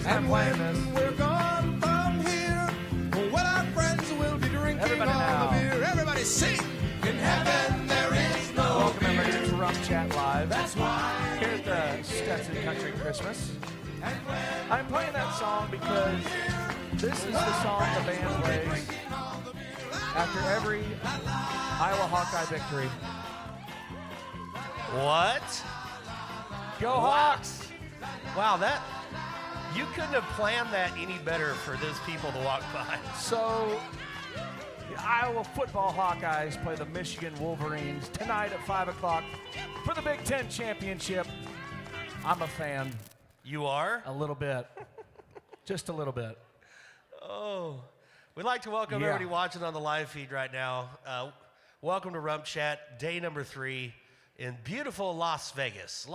And when we're gone from here, well, our friends will be drinking Everybody all now. the beer. Everybody sing. In heaven there is no Welcome fear. everybody to Rümp Chät Live. That's why. Here at the Stetson Country Christmas. I'm playing that song because this is the song the band plays after every Iowa Hawkeye victory. What? Go Hawks! Wow, that you couldn't have planned that any better for those people to walk by. So, the Iowa football Hawkeyes play the Michigan Wolverines tonight at 5 o'clock for the Big Ten Championship. I'm a fan. You are? A little bit. Just a little bit. Oh. We'd like to welcome everybody watching on the live feed right now. Welcome to Rümp Chät, day number 3 in beautiful Las Vegas,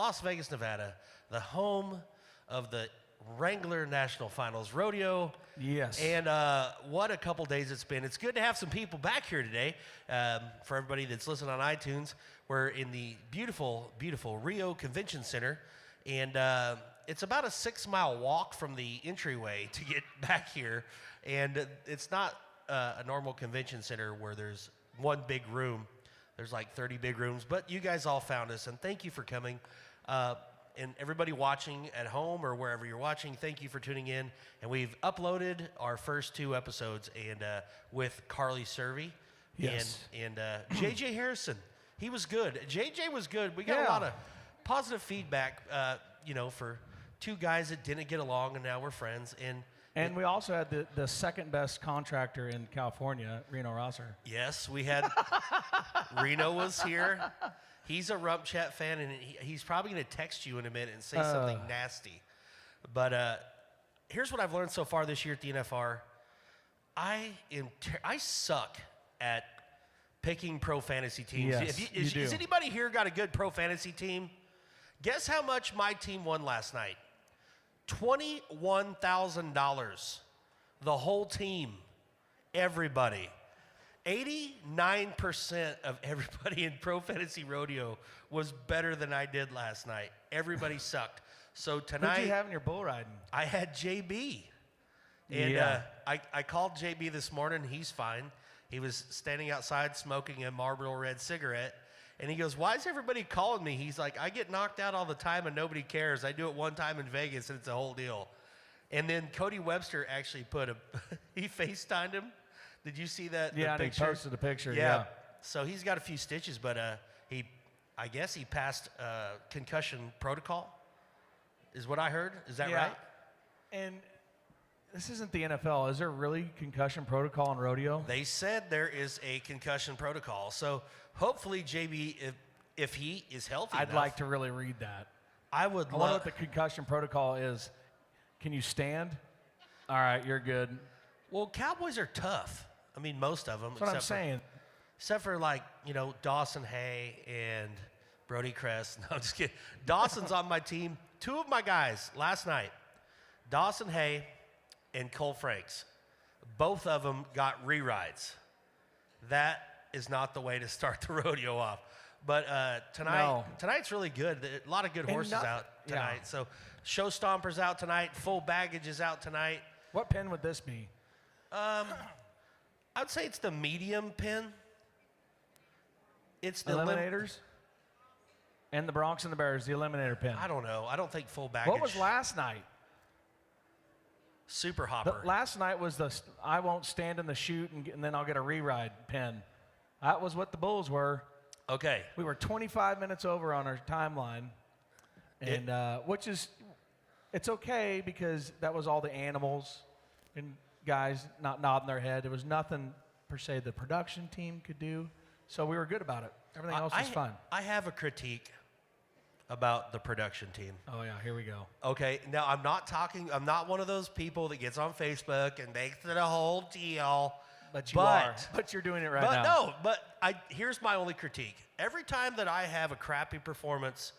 Nevada, the home of the Wrangler National Finals Rodeo. Yes. And what a couple days it's been. It's good to have some people back here today. For everybody that's listening on iTunes, we're in the beautiful, beautiful Rio Convention Center. And it's about a 6-mile walk from the entryway to get back here. And it's not a normal convention center where there's one big room. There's like 30 big rooms. But you guys all found us, and thank you for coming. And everybody watching at home or wherever you're watching, thank you for tuning in. And we've uploaded our first 2 episodes and with Carly Servey and JJ Harrison. He was good. JJ was good. We got a lot of positive feedback, for 2 guys that didn't get along, and now we're friends. And we also had the second best contractor in California, Reno Rosser. Yes, we had Reno was here. He's a Rümp Chät fan, and he's probably going to text you in a minute and say something nasty. But here's what I've learned so far this year at the NFR. I suck at picking pro fantasy teams. Yes, you do. Has anybody here got a good pro fantasy team? Guess how much my team won last night? $21,000. The whole team. Everybody. 89% of everybody in Pro Fantasy Rodeo was better than I did last night. Everybody sucked. So tonight, who'd you have in your bull riding? I had JB. And I called JB this morning. He's fine. He was standing outside smoking a Marlboro Red cigarette. And he goes, why is everybody calling me? He's like, I get knocked out all the time and nobody cares. I do it one time in Vegas and it's a whole deal. And then Cody Webster actually he FaceTimed him. Did you see that? Yeah, and he posted a picture. Yeah. So he's got a few stitches, but I guess he passed concussion protocol, is what I heard. Is that right? And this isn't the NFL. Is there really concussion protocol in rodeo? They said there is a concussion protocol. So hopefully, JB, if he is healthy I'd like to really read that. I wonder what the concussion protocol is. Can you stand? All right, you're good. Well, Cowboys are tough. I mean, most of them. That's what I'm saying. Except for, Dawson Hay and Brody Crest. No, I'm just kidding. Dawson's on my team. 2 of my guys last night, Dawson Hay and Cole Franks, both of them got re-rides. That is not the way to start the rodeo off. But tonight's really good. A lot of good horses out tonight. Yeah. So Show Stomper's out tonight. Full Baggage is out tonight. What pen would this be? I'd say it's the medium pen. It's the Eliminators? And the Bronx and the Bears, the Eliminator pen. I don't know. I don't think Full Baggage. What was last night? Super Hopper. Last night was the I won't stand in the chute and then I'll get a re-ride pen. That was what the Bulls were. Okay. We were 25 minutes over on our timeline, and which is, it's okay because that was all the animals and guys not nodding their head. There was nothing per se the production team could do, so we were good about it. Everything else was fun. I have a critique about the production team. Oh yeah, here we go. Okay, now I'm not one of those people that gets on Facebook and makes it a whole deal. But you are. But you're doing it right now. Here's my only critique. Every time that I have a crappy performance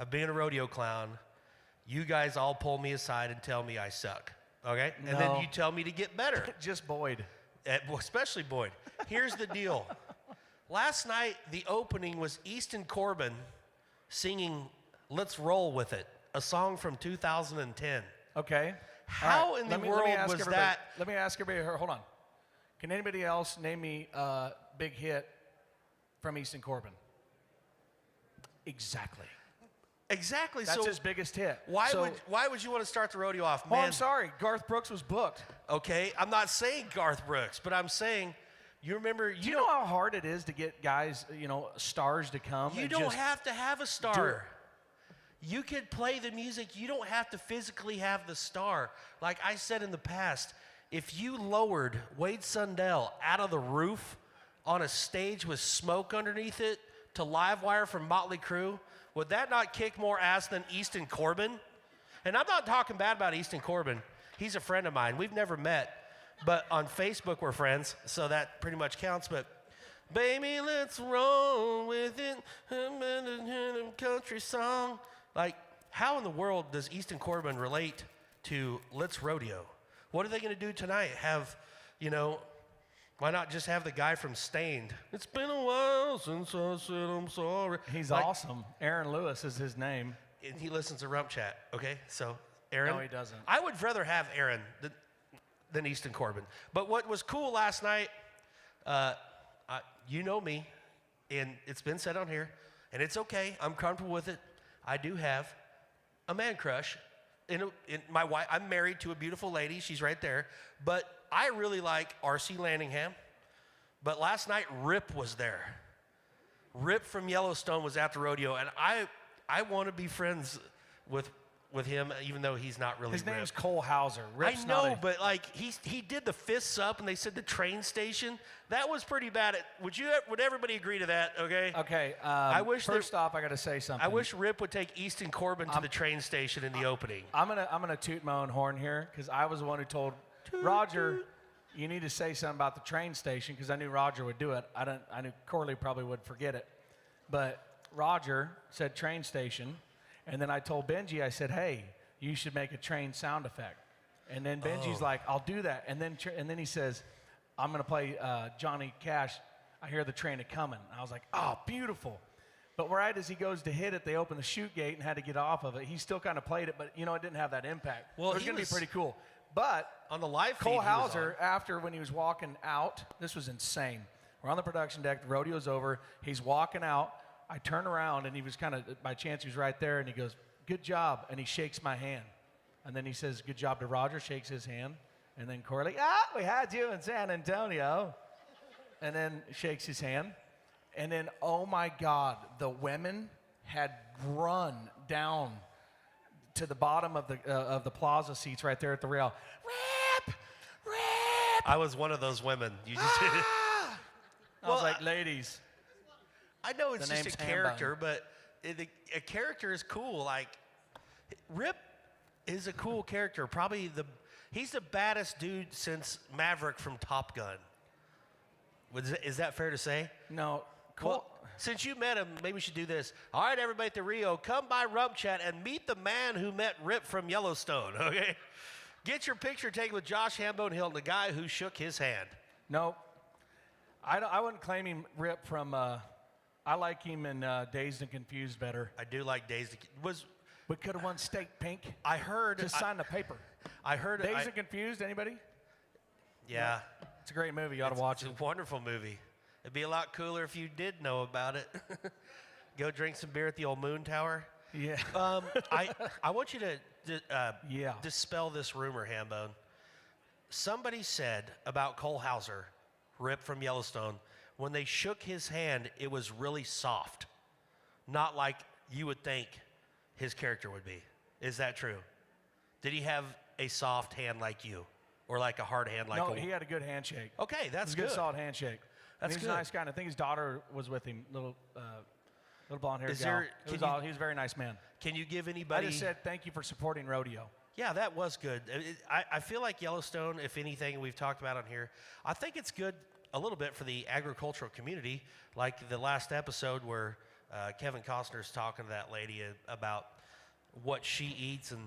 of being a rodeo clown, you guys all pull me aside and tell me I suck. Okay? No. And then you tell me to get better. Just Boyd. Especially Boyd. Here's the deal. Last night, the opening was Easton Corbin singing Let's Roll With It, a song from 2010. Okay. How in the world was that? Let me ask everybody here. Hold on. Can anybody else name me a big hit from Easton Corbin? Exactly. Exactly. That's so his biggest hit. Why would you want to start the rodeo off? Oh, Man, I'm sorry. Garth Brooks was booked. Okay, I'm not saying Garth Brooks, but I'm saying, you remember, Do you know how hard it is to get guys, stars to come? you and don't just have to have a do it? star. You could play the music. You don't have to physically have the star. Like I said in the past, if you lowered Wade Sundell out of the roof on a stage with smoke underneath it to live wire from Motley Crue, would that not kick more ass than Easton Corbin? And I'm not talking bad about Easton Corbin. He's a friend of mine. We've never met, but on Facebook we're friends, so that pretty much counts. But baby, let's roll with it, country song. Like, how in the world does Easton Corbin relate to Let's Rodeo? What are they going to do tonight? Why not just have the guy from Stained? It's been a while since I said I'm sorry. He's awesome. Aaron Lewis is his name. And he listens to Rümp Chät, okay? So, Aaron. No, he doesn't. I would rather have Aaron than Easton Corbin. But what was cool last night, you know me, and it's been said on here, and it's okay. I'm comfortable with it. I do have a man crush. In my wife, I'm married to a beautiful lady. She's right there. But I really like R.C. Landingham. But last night, Rip was there. Rip from Yellowstone was at the rodeo, and I want to be friends with him, even though he's not really. His Rip. name's Cole Hauser. Rip's I know, but like he did the fists up, and they said the train station. That was pretty bad. Would everybody agree to that? Okay. Okay. First off, I got to say something. I wish Rip would take Easton Corbin to the train station in the opening. I'm gonna toot my own horn here because I was the one who told Roger, you need to say something about the train station because I knew Roger would do it. I knew Corley probably would forget it, but Roger said train station, and then I told Benji, I said, hey, you should make a train sound effect, and then Benji's like, I'll do that, and then he says, I'm gonna play Johnny Cash. I hear the train a-coming. I was like, oh, beautiful. But right as he goes to hit it, they open the chute gate and had to get off of it. He still kind of played it, but it didn't have that impact. Well, it was going to be pretty cool. But on the live feed, Cole Hauser, after when he was walking out, this was insane. We're on the production deck. The rodeo's over. He's walking out. I turn around, and he was kind of, by chance, he was right there, and he goes, good job, and he shakes my hand. And then he says, good job to Roger, shakes his hand. And then Corley, we had you in San Antonio. And then shakes his hand. And then, oh my God, the women had run down to the bottom of the plaza seats right there at the rail. Rip! I was one of those women. You just I was like, ladies. I know it's The just a name's character, but a character is cool. Like, Rip is a cool character. Probably he's the baddest dude since Maverick from Top Gun. Is that fair to say? No. Cool. Well, since you met him, maybe we should do this. All right, everybody at the Rio, come by Rümp Chät and meet the man who met Rip from Yellowstone, okay? Get your picture taken with Josh Hambone Hill, the guy who shook his hand. No. I wouldn't claim him Rip from, I like him in Dazed and Confused better. I do like Dazed. We could have won State Pink. I heard. Just sign the paper. I heard. Dazed and Confused, anybody? Yeah. It's a great movie. You ought to watch it. It's a wonderful movie. It'd be a lot cooler if you did know about it. Go drink some beer at the old Moon Tower. Yeah. I want you to yeah. dispel this rumor, Hambone. Somebody said about Cole Hauser, Rip from Yellowstone, when they shook his hand, it was really soft. Not like you would think his character would be. Is that true? Did he have a soft hand like you? Or like a hard hand like No, he had a good handshake. Okay, that's good. good. Solid handshake. That's he's good. a nice guy. And I think his daughter was with him, little blonde-haired Is gal. there- He was can you- a very nice man. Can you give I anybody... just said thank you for supporting rodeo. Yeah, that was good. I feel like Yellowstone, if anything we've talked about on here, I think it's good a little bit for the agricultural community, like the last episode where Kevin Costner's talking to that lady about what she eats, and,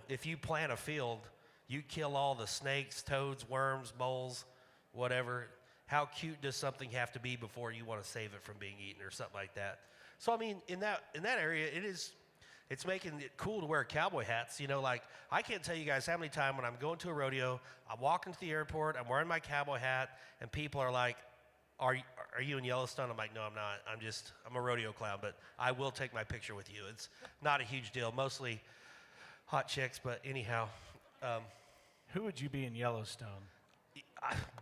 if you plant a field, you kill all the snakes, toads, worms, moles, whatever. How cute does something have to be before you want to save it from being eaten or something like that? So, I mean, in that area, it is, It's making it cool to wear cowboy hats. You know, like, I can't tell you guys how many times when I'm going to a rodeo, I'm walking to the airport, I'm wearing my cowboy hat, and people are like, are you in Yellowstone? I'm like, no, I'm not. I'm a rodeo clown, but I will take my picture with you. It's not a huge deal. Mostly hot chicks, but anyhow. Who would you be in Yellowstone?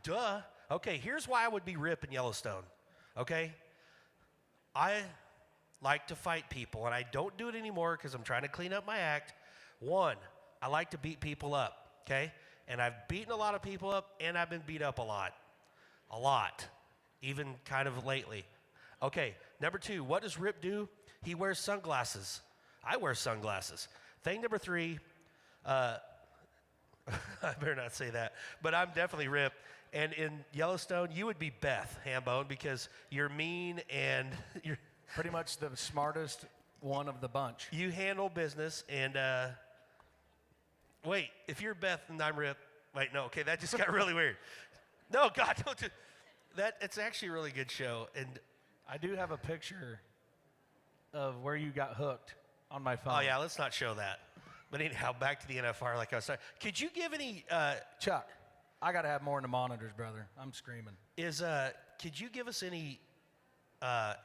Duh. Okay, here's why I would be Rip in Yellowstone. Okay? I like to fight people, and I don't do it anymore because I'm trying to clean up my act. One, I like to beat people up, okay? And I've beaten a lot of people up, and I've been beat up a lot. A lot. Even kind of lately. Okay, number two, what does Rip do? He wears sunglasses. I wear sunglasses. Thing number three, I better not say that, but I'm definitely Rip. And in Yellowstone, you would be Beth Hambone because you're mean and you're Pretty much the smartest one of the bunch. you handle business. And wait, if you're Beth and I'm Rip, wait, no, okay, that just got really weird. No, God, don't do that. It's actually a really good show. And I do have a picture of where you got hooked on my phone. oh yeah, let's not show that. But anyhow, back to the NFR. Like I was saying, could you give any? Chuck, I got to have more in the monitors, brother. I'm screaming. Could you give us any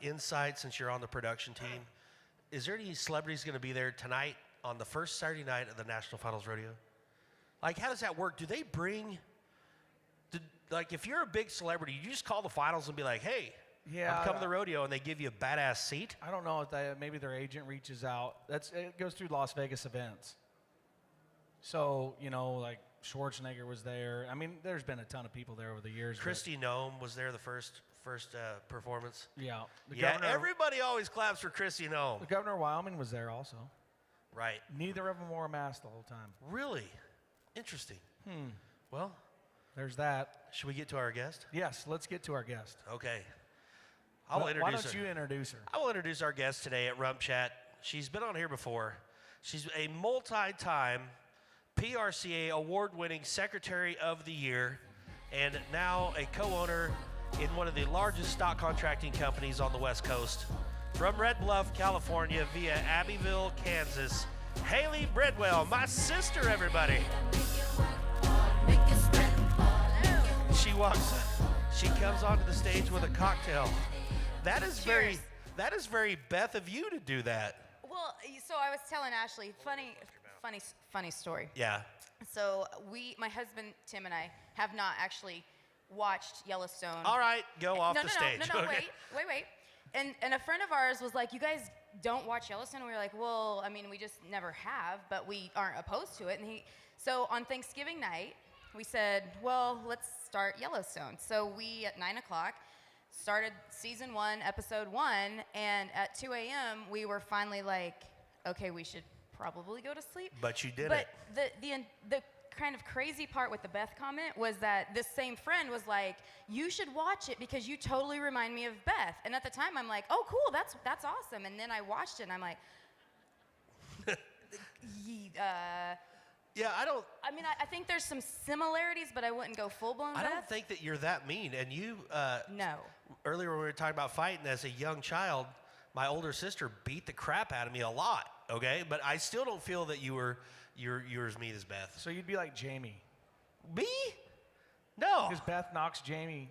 insight since you're on the production team? Is there any celebrities going to be there tonight on the first Saturday night of the National Finals Rodeo? Like, how does that work? Do they bring? Like, if you're a big celebrity, you just call the finals and be like, "Hey, Yeah, I'm coming to the rodeo," and they give you a badass seat. I don't know if maybe their agent reaches out. It goes through Las Vegas events. So, like Schwarzenegger was there. I mean, there's been a ton of people there over the years. Christy Nome was there the first performance. Yeah. Everybody always claps for Christy Nome. The governor of Wyoming was there also. Right. Neither of them wore a mask the whole time. Really? Interesting. Well, There's that. should we get to our guest? Yes, let's get to our guest. Okay. Why don't you introduce her? I will introduce our guest today at Rümp Chät. She's been on here before. She's a multi-time PRCA award-winning Secretary of the Year and now a co-owner in one of the largest stock contracting companies on the West Coast. From Red Bluff, California via Abbeville, Kansas, Hayley Bridwell, my sister, everybody. She comes onto the stage with a cocktail. That is Cheers. very Beth of you to do that. Well, so I was telling Ashley, funny story. Yeah. So my husband Tim and I have not actually watched Yellowstone. All right, go off the stage. No, Okay. wait. And a friend of ours was like, "You guys don't watch Yellowstone?" And we were like, "Well, I mean, we just never have, but we aren't opposed to it." So on Thanksgiving night, we said, "Well, let's start Yellowstone." So we at 9:00 started season 1, episode 1, and at 2 a.m. we were finally like, "Okay, we should probably go to sleep." But you did But it. the kind of crazy part with the Beth comment was that this same friend was like, "You should watch it because you totally remind me of Beth." And at the time, I'm like, "Oh, cool, that's awesome." And then I watched it, and I'm like, Yeah, I mean, I think there's some similarities, but I wouldn't go full-blown Beth. I don't think that you're that mean. And you, No. earlier when we were talking about fighting as a young child, my older sister beat the crap out of me a lot, okay? But I still don't feel that you're as mean as Beth. So you'd be like Jamie. Me? No. Because Beth knocks Jamie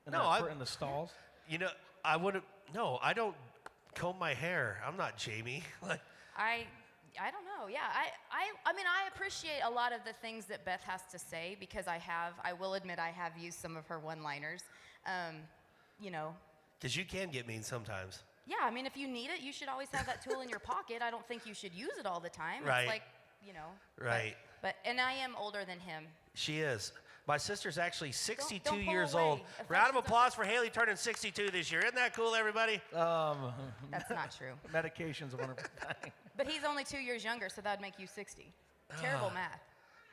in the stalls. You know, I wouldn't, no, I don't comb my hair. I'm not Jamie. I don't know. Yeah, I mean, I appreciate a lot of the things that Beth has to say because I will admit I have used some of her one-liners. Because you can get mean sometimes. Yeah, I mean, if you need it, you should always have that tool in your pocket. I don't think you should use it all the time. Right. It's like, Right. And I am older than him. She is. My sister's actually 62 don't pull years away. old. Affections Round of of- applause for Hayley turning 62 this year. Isn't that cool, everybody? That's not true. Medication's a wonderful thing. But he's only 2 years younger, so that'd make you 60. Terrible math.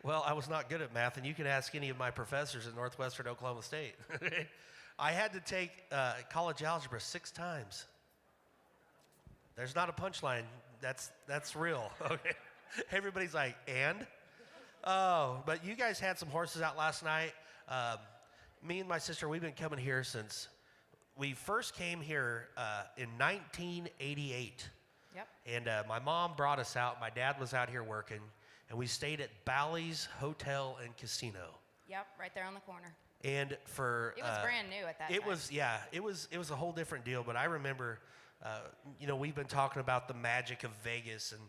Well, I was not good at math, and you can ask any of my professors at Northwestern Oklahoma State. I had to take college algebra 6 times. There's not a punchline. That's real. Okay. Everybody's like, and? Oh, but you guys had some horses out last night. Me and my sister, we've been coming here since we first came here in 1988. Yep. And my mom brought us out. My dad was out here working, and we stayed at Bally's Hotel and Casino. Yep, right there on the corner. And for It was brand new at that time. It was a whole different deal. But I remember, we've been talking about the magic of Vegas, and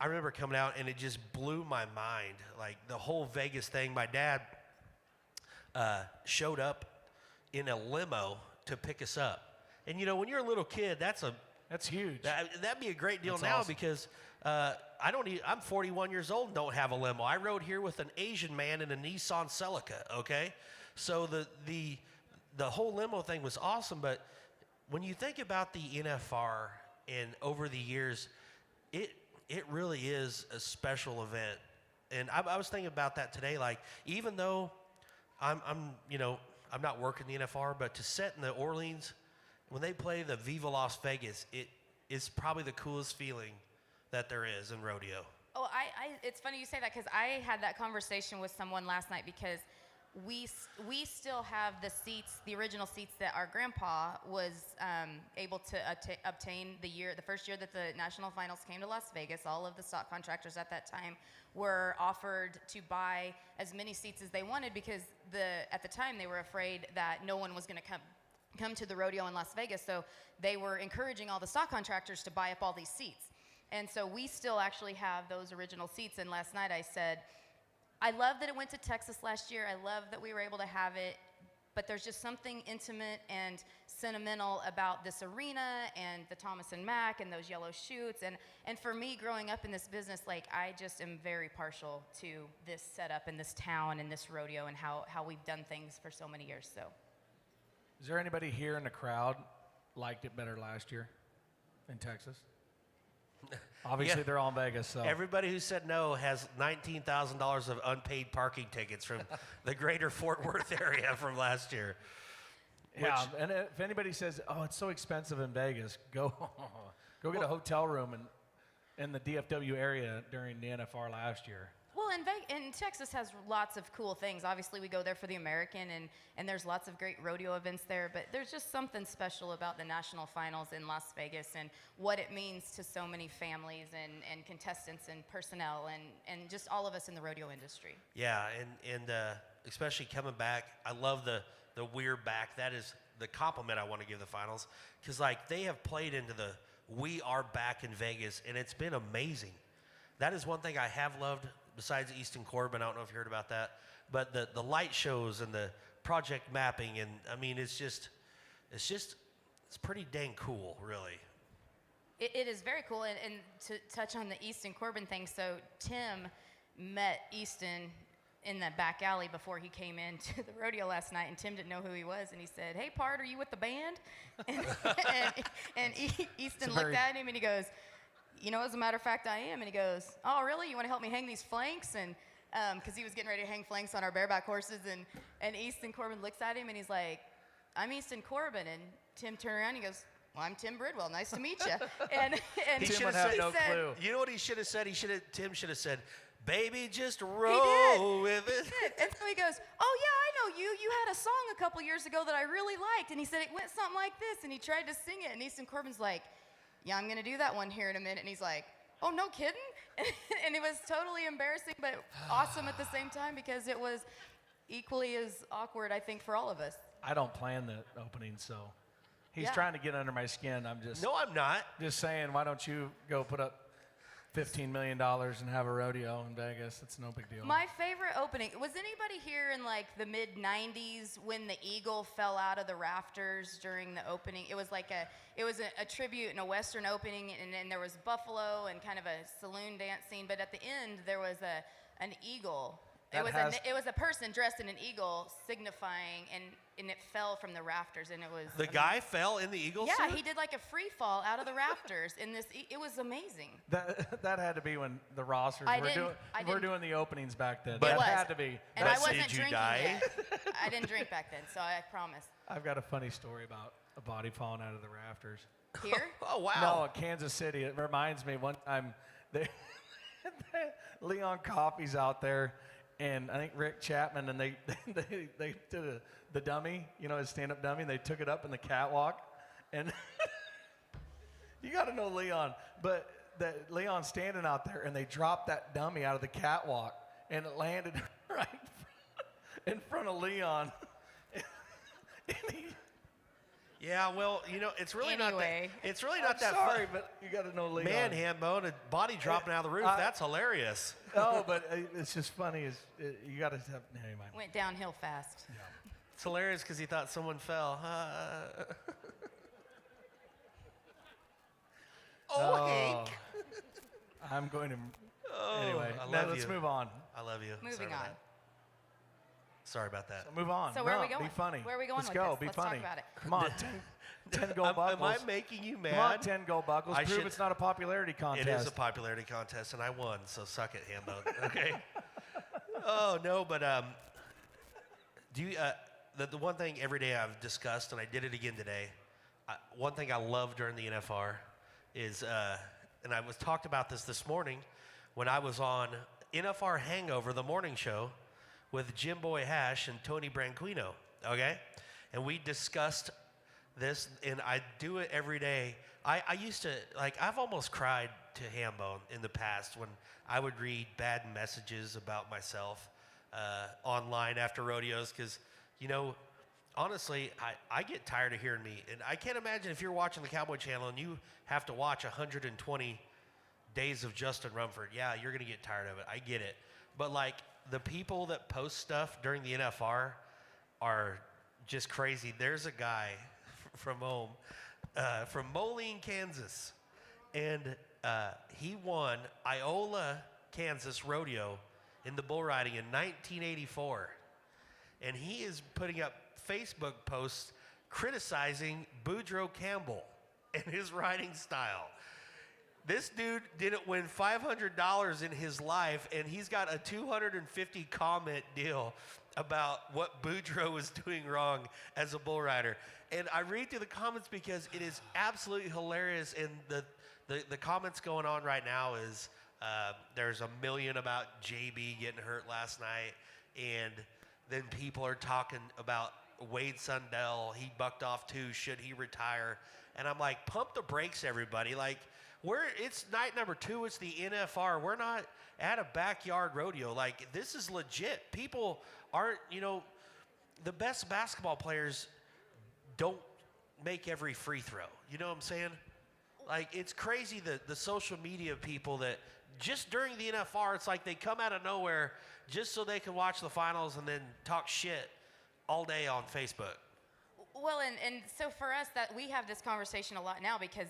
I remember coming out, and it just blew my mind. Like the whole Vegas thing. My dad showed up in a limo to pick us up, and when you're a little kid, that's huge. That'd be a great deal That's now awesome. because I'm 41 years old and don't have a limo. I rode here with an Asian man in a Nissan Celica, okay? So the whole limo thing was awesome, but when you think about the NFR and over the years, it really is a special event. And I was thinking about that today, like even though I'm not working the NFR, but to sit in the Orleans when they play the Viva Las Vegas, it is probably the coolest feeling that there is in rodeo. Oh, it's funny you say that because I had that conversation with someone last night because we still have the seats, the original seats that our grandpa was able to obtain the first year that the national finals came to Las Vegas. All of the stock contractors at that time were offered to buy as many seats as they wanted because at the time they were afraid that no one was going to come to the rodeo in Las Vegas, so they were encouraging all the stock contractors to buy up all these seats. And so we still actually have those original seats. And last night I said, I love that it went to Texas last year. I love that we were able to have it. But there's just something intimate and sentimental about this arena and the Thomas and Mack and those yellow chutes. And for me, growing up in this business, like I just am very partial to this setup and this town and this rodeo and how we've done things for so many years. So, Is there anybody here in the crowd liked it better last year in Texas? Obviously, Yeah. they're all in Vegas, so. Everybody who said no has $19,000 of unpaid parking tickets from the greater Fort Worth area from last year. Yeah, and if anybody says, "Oh, it's so expensive in Vegas," go get a hotel room in the DFW area during the NFR last year. well, and Texas has lots of cool things. Obviously, we go there for the American, and there's lots of great rodeo events there. But there's just something special about the national finals in Las Vegas and what it means to so many families and contestants and personnel and just all of us in the rodeo industry. Yeah, and especially coming back, I love the we're back. That is the compliment I want to give the finals because like they have played into the we are back in Vegas, and it's been amazing. That is one thing I have loved besides Easton Corbin. I don't know if you heard about that, but the light shows and the project mapping, and I mean it's pretty dang cool, really. It is very cool. And to touch on the Easton Corbin thing, so Tim met Easton in the back alley before he came into the rodeo last night, and Tim didn't know who he was, and he said, "Hey, Pard, are you with the band?" and Easton looked at him, and he goes, "As a matter of fact, I am." And he goes, "Oh, really? You want to help me hang these flanks?" And because he was getting ready to hang flanks on our bareback horses, and Easton Corbin looks at him, and he's like, "I'm Easton Corbin." And Tim turned around, and he goes, "Well, I'm Tim Bridwell. Nice to meet you." And Tim would have no clue. You know what he should have said? Tim should have said, "Baby, just roll with it." He did. And so he goes, "Oh, yeah, I know you. You had a song a couple years ago that I really liked." And he said it went something like this. And he tried to sing it. And Easton Corbin's like, "Yeah, I'm going to do that one here in a minute." And he's like, "Oh, no kidding?" And it was totally embarrassing, but awesome at the same time because it was equally as awkward, I think, for all of us. I don't plan the opening, so he's Yeah. trying to get under my skin. I'm just No, I'm not. saying, why don't you go put up $15 million and have a rodeo in Vegas? It's no big deal. My favorite opening, was anybody here in like the mid 90s when the eagle fell out of the rafters during the opening? It was like a tribute and a Western opening, and then there was buffalo and kind of a saloon dance scene, but at the end there was an eagle. It was a person dressed in an eagle signifying, and it fell from the rafters, and it was The guy fell in the eagle yeah, suit? he did like a free fall out of the rafters in this. It was amazing. That had to be when the rosters I were didn't- doing the openings back then. It That was. had to be. And I But wasn't did you drinking die? yet. I didn't drink back then, so I promise. I've got a funny story about a body falling out of the rafters. Here? Oh, wow. No, Kansas City. It reminds me one time, Leon Coffey's out there, and I think Rick Chapman, and they did the dummy, his stand-up dummy, and they took it up in the catwalk, and You got to know Leon, but that Leon's standing out there, and they dropped that dummy out of the catwalk, and it landed right in front of Leon. And he, Yeah, well, you know, it's really Anyway. not that. It's really not I'm that sorry, fun. but you got to know Leon. Man, Hambone, a body dropping out of the roof. That's hilarious. No, but it's just funny. You got to have. Never mind. Went downhill fast. It's hilarious because he thought someone fell. Hank. I'm going to. Oh, Anyway, I now love let's you. move on. I love you. Moving Sorry about on. that. Sorry about that. So move on. So where are we Rump, going? Be funny. Where are we going Let's with go. this? Be Let's funny. talk about it. Come on, 10 gold Am buckles. I making you mad? Come on, 10 gold buckles. I Prove should- it's not a popularity contest. It is a popularity contest, and I won, so suck it, Hambone. Okay. Oh no, but do you? The one thing every day I've discussed, and I did it again today. One thing I love during the NFR is, and I was talked about this morning when I was on NFR Hangover, the morning show, with Jim Boy Hash and Tony Branquino. Okay, and we discussed this, and I do it every day. I used to, I've almost cried to Hambone in the past when I would read bad messages about myself online after rodeos, because, you know, honestly, I get tired of hearing me. And I can't imagine if you're watching the Cowboy Channel and you have to watch 120 days of Justin Rumford. Yeah, you're going to get tired of it. I get it. But, the people that post stuff during the NFR are just crazy. There's a guy from home, from Moline, Kansas, and he won Iola, Kansas Rodeo in the bull riding in 1984. And he is putting up Facebook posts criticizing Boudreaux Campbell and his riding style. This dude didn't win $500 in his life, and he's got a 250 comment deal about what Boudreaux was doing wrong as a bull rider. And I read through the comments because it is absolutely hilarious. And the comments going on right now is there's a million about JB getting hurt last night, and then people are talking about Wade Sundell. He bucked off too. Should he retire? And I'm like, pump the brakes, everybody. It's night number 2. It's the NFR. We're not at a backyard rodeo. This is legit. People aren't, the best basketball players don't make every free throw. You know what I'm saying? It's crazy the social media people that just during the NFR, it's like they come out of nowhere just so they can watch the finals and then talk shit all day on Facebook. Well, and so for us, that we have this conversation a lot now because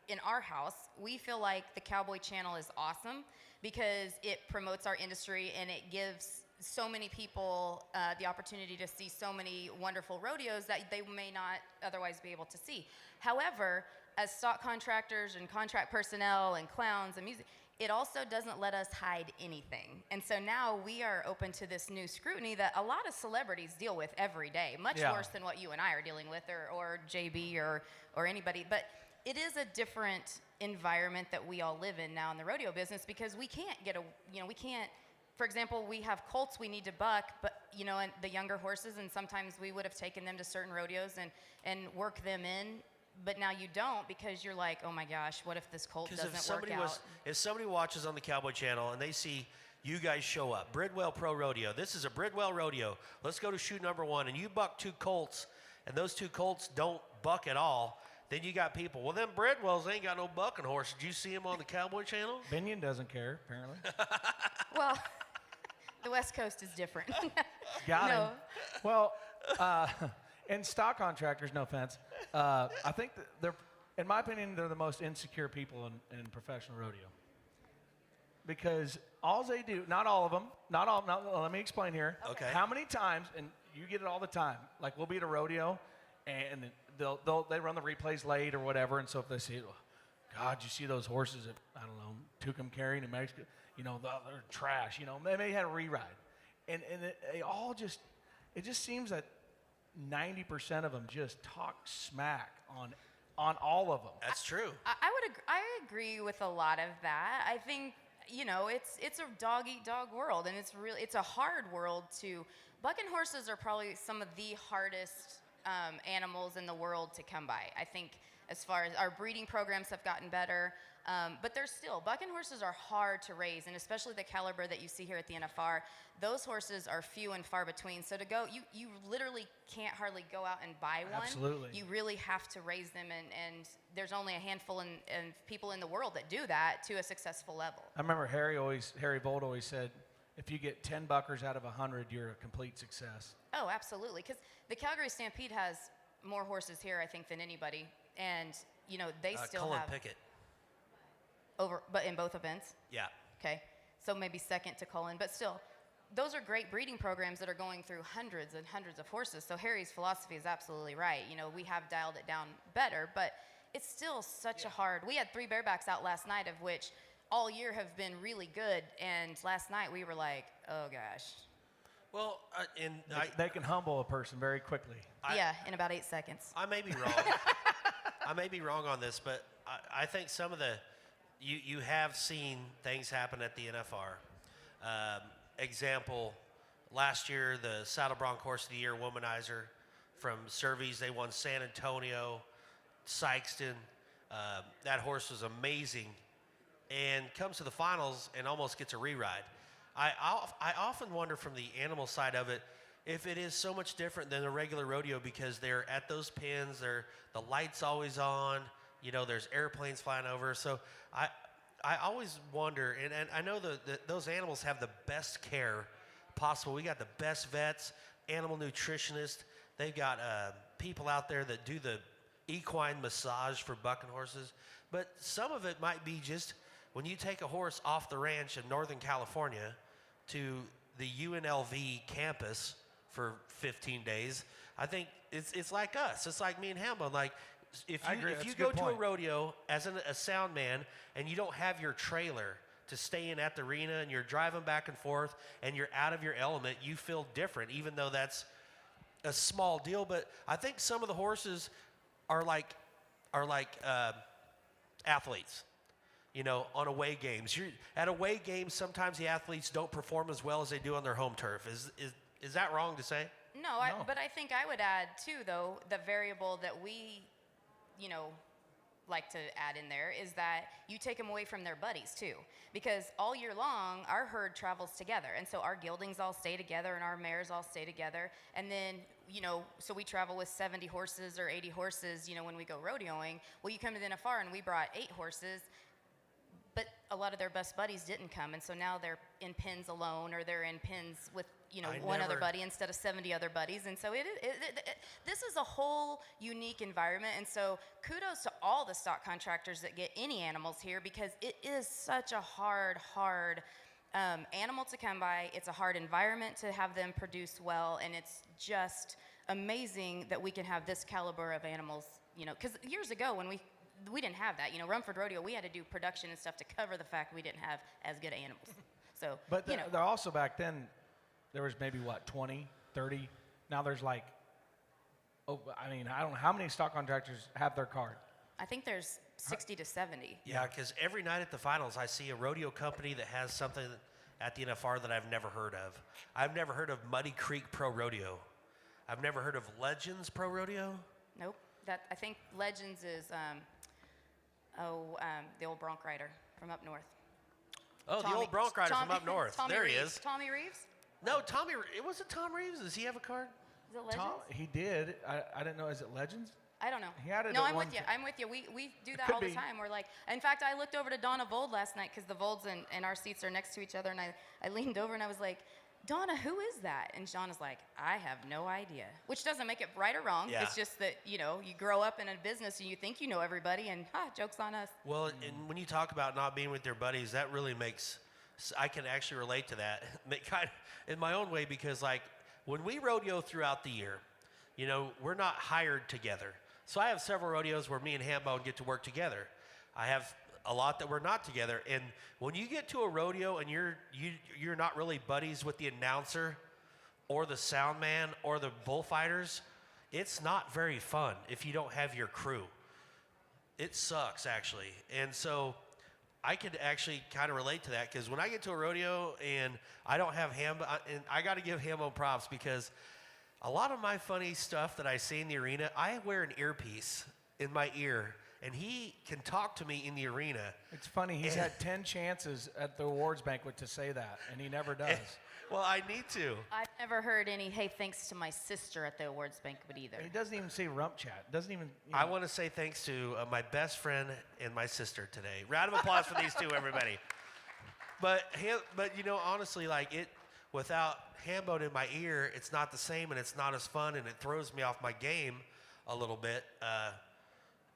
in our house, we feel like the Cowboy Channel is awesome because it promotes our industry and it gives so many people the opportunity to see so many wonderful rodeos that they may not otherwise be able to see. However, as stock contractors and contract personnel and clowns and music, it also doesn't let us hide anything. And so now we are open to this new scrutiny that a lot of celebrities deal with every day, much worse than what you and I are dealing with, or JB or anybody. But it is a different environment that we all live in now in the rodeo business because we can't we can't, for example, we have colts we need to buck, but, and the younger horses, and sometimes we would have taken them to certain rodeos and work them in. But now you don't because you're like, oh my gosh, what if this colt doesn't work out? If somebody watches on the Cowboy Channel and they see you guys show up, Bridwell Pro Rodeo, this is a Bridwell Rodeo, let's go to shoot number 1, and you buck 2 colts, and those 2 colts don't buck at all, then you got people, well, them Bridwells ain't got no bucking horse. Did you see him on the Cowboy Channel? Binion doesn't care, apparently. Well, the West Coast is different. Got No. him. Well, and stock contractors, no offense, I think that they're, in my opinion, they're the most insecure people in professional rodeo. Because all they do, not all of them, let me explain here. Okay. How many times, and you get it all the time, we'll be at a rodeo, and they run the replays late or whatever, and so if they say, God, you see those horses at, I don't know, Tucumcari, New Mexico, they're trash, they may have a re-ride. And they all just, it just seems that 90% of them just talk smack on all of them. That's true. I agree with a lot of that. I think it's a dog eat dog world, and it's a hard world to. Bucking horses are probably some of the hardest animals in the world to come by. I think, as far as our breeding programs have gotten better. But there's still, bucking horses are hard to raise, and especially the caliber that you see here at the NFR, those horses are few and far between. So to go, you literally can't hardly go out and buy one. Absolutely. You really have to raise them, and there's only a handful and people in the world that do that to a successful level. I remember Harry Vold always said, if you get 10 buckers out of 100, you're a complete success. Oh, absolutely, because the Calgary Stampede has more horses here, I think, than anybody, and you know they still Cullen have Pickett. but in both events. Yeah. Okay, so maybe second to Cullen, but still, those are great breeding programs that are going through hundreds and hundreds of horses. So Harry's philosophy is absolutely right. You know, we have dialed it down better, but it's still such a hard. We had 3 barebacks out last night, of which all year have been really good, and last night we were like, oh gosh. Well, They can humble a person very quickly. Yeah, in about 8 seconds. I may be wrong. I may be wrong on this, but I think some of the you have seen things happen at the NFR. Example, last year the Saddle Bronc Horse of the Year Womanizer from Cervies, they won San Antonio, Sykeston. That horse was amazing, and comes to the finals and almost gets a re-ride. I often wonder from the animal side of it if it is so much different than a regular rodeo, because they're at those pins, the light's always on, you know, there's airplanes flying over. So I always wonder, and I know those animals have the best care possible. We got the best vets, animal nutritionists. They've got people out there that do the equine massage for bucking horses. But some of it might be just when you take a horse off the ranch in Northern California to the UNLV campus for 15 days, I think it's like us. It's like me and Hambone. Like, if you go to a rodeo as a sound man and you don't have your trailer to stay in at the arena and you're driving back and forth and you're out of your element, you feel different, even though that's a small deal. But I think some of the horses are like athletes. You know, on away games. At away games, sometimes the athletes don't perform as well as they do on their home turf. Is that wrong to say? No, but I think I would add too, though, the variable that we, you know, like to add in there is that you take them away from their buddies too, because all year long our herd travels together, and so our geldings all stay together and our mares all stay together, and then, you know, so we travel with 70 horses or 80 horses, you know, when we go rodeoing. Well, you come to the NFR and we brought 8 horses, but a lot of their best buddies didn't come, and so now they're in pins alone, or they're in pins with, you know, one other buddy instead of 70 other buddies. And so this is a whole unique environment, and so kudos to all the stock contractors that get any animals here, because it is such a hard animal to come by. It's a hard environment to have them produce well, and it's just amazing that we can have this caliber of animals, you know, because years ago when we didn't have that. You know, Rumford Rodeo, we had to do production and stuff to cover the fact we didn't have as good animals. So, but you know. they're also, back then, there was maybe, 20, 30? Now there's like, I don't know, how many stock contractors have their card? I think there's 60 to 70. Yeah, because every night at the finals, I see a rodeo company that has something at the NFR that I've never heard of. I've never heard of Muddy Creek Pro Rodeo. I've never heard of Legends Pro Rodeo. Nope. I think Legends is... the old bronc rider from up north. Oh, the old bronc rider from up north. There he is. Tommy Reeves? No, it wasn't Tom Reeves. Does he have a card? Is it Legends? He did. I didn't know. Is it Legends? I don't know. He had it no, at I'm one with you. I'm with you. We do that could all the be. time. We're like, in fact, I looked over to Donna Vold last night, because the Volds and our seats are next to each other, and I leaned over and I was like, Donna, who is that? And Donna's like, I have no idea. Which doesn't make it right or wrong. Yeah. It's just that, you know, you grow up in a business and you think you know everybody, and joke's on us. Well, and when you talk about not being with your buddies, that really makes, I can actually relate to that kind of in my own way, because like when we rodeo throughout the year, you know, we're not hired together. So I have several rodeos where me and Hambone get to work together. I have a lot that we're not together. And when you get to a rodeo and you're not really buddies with the announcer or the sound man or the bullfighters, it's not very fun if you don't have your crew. It sucks, actually. And so I could actually kind of relate to that, because when I get to a rodeo and I don't have and I got to give Hambone props, because a lot of my funny stuff that I say in the arena, I wear an earpiece in my ear and he can talk to me in the arena. It's funny. He's had 10 chances at the awards banquet to say that, and he never does. Well, I need to. I've never heard any, hey, thanks to my sister at the awards banquet either. He doesn't even say Rümp Chät. Doesn't even. I want to say thanks to my best friend and my sister today. Round of applause for these two, everybody. But honestly, like without Hambone in my ear, it's not the same, and it's not as fun, and it throws me off my game a little bit.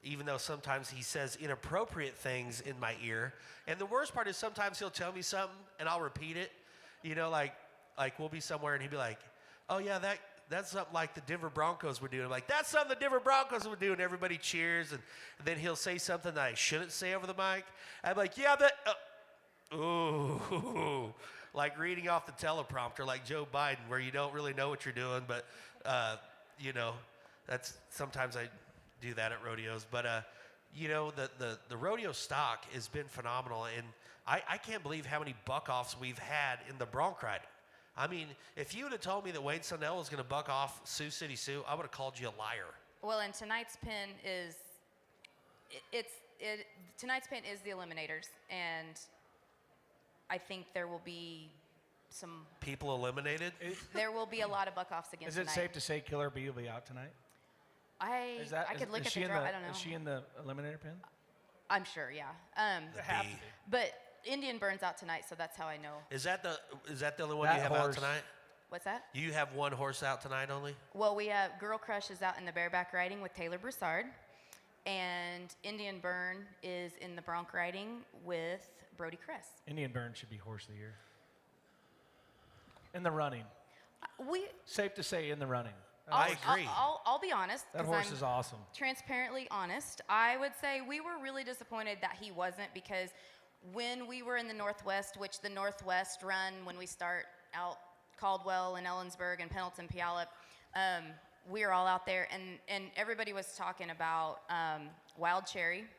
Even though sometimes he says inappropriate things in my ear, and the worst part is sometimes he'll tell me something, and I'll repeat it. Like we'll be somewhere, and he'll be like, "Oh yeah, that's something like the Denver Broncos would do." I'm like, "That's something the Denver Broncos would do," and everybody cheers. And then he'll say something that I shouldn't say over the mic. I'm like, "Yeah, that." Ooh, like reading off the teleprompter, like Joe Biden, where you don't really know what you're doing, but that's sometimes I do that at rodeos. But the rodeo stock has been phenomenal, and I can't believe how many buck-offs we've had in the bronc riding. I mean, if you would have told me that Wayne Sundell was going to buck off Sioux City Sue, I would have called you a liar. Well, and tonight's pin is tonight's pin is the Eliminators, and I think there will be some people eliminated. There will be a lot of buck-offs again tonight. Is it safe to say Killer B will be out tonight? I could look at the draw. I don't know. Is she in the eliminator pin? I'm sure, yeah. Have to be. But Indian Burn's out tonight, so that's how I know. Is that the only one That you have horse. out tonight? What's that? You have one horse out tonight only? Well, we have Girl Crush is out in the bareback riding with Taylor Broussard, and Indian Burn is in the bronc riding with Brody Kress. Indian Burn should be horse of the year. In the running. Safe to say in the running. I agree. I'll be honest. That 'cause horse I'm is awesome. Transparently honest. I would say we were really disappointed that he wasn't, because when we were in the Northwest, which the Northwest run, when we start out Caldwell and Ellensburg and Pendleton Puyallup, we were all out there, and everybody was talking about Wild Cherry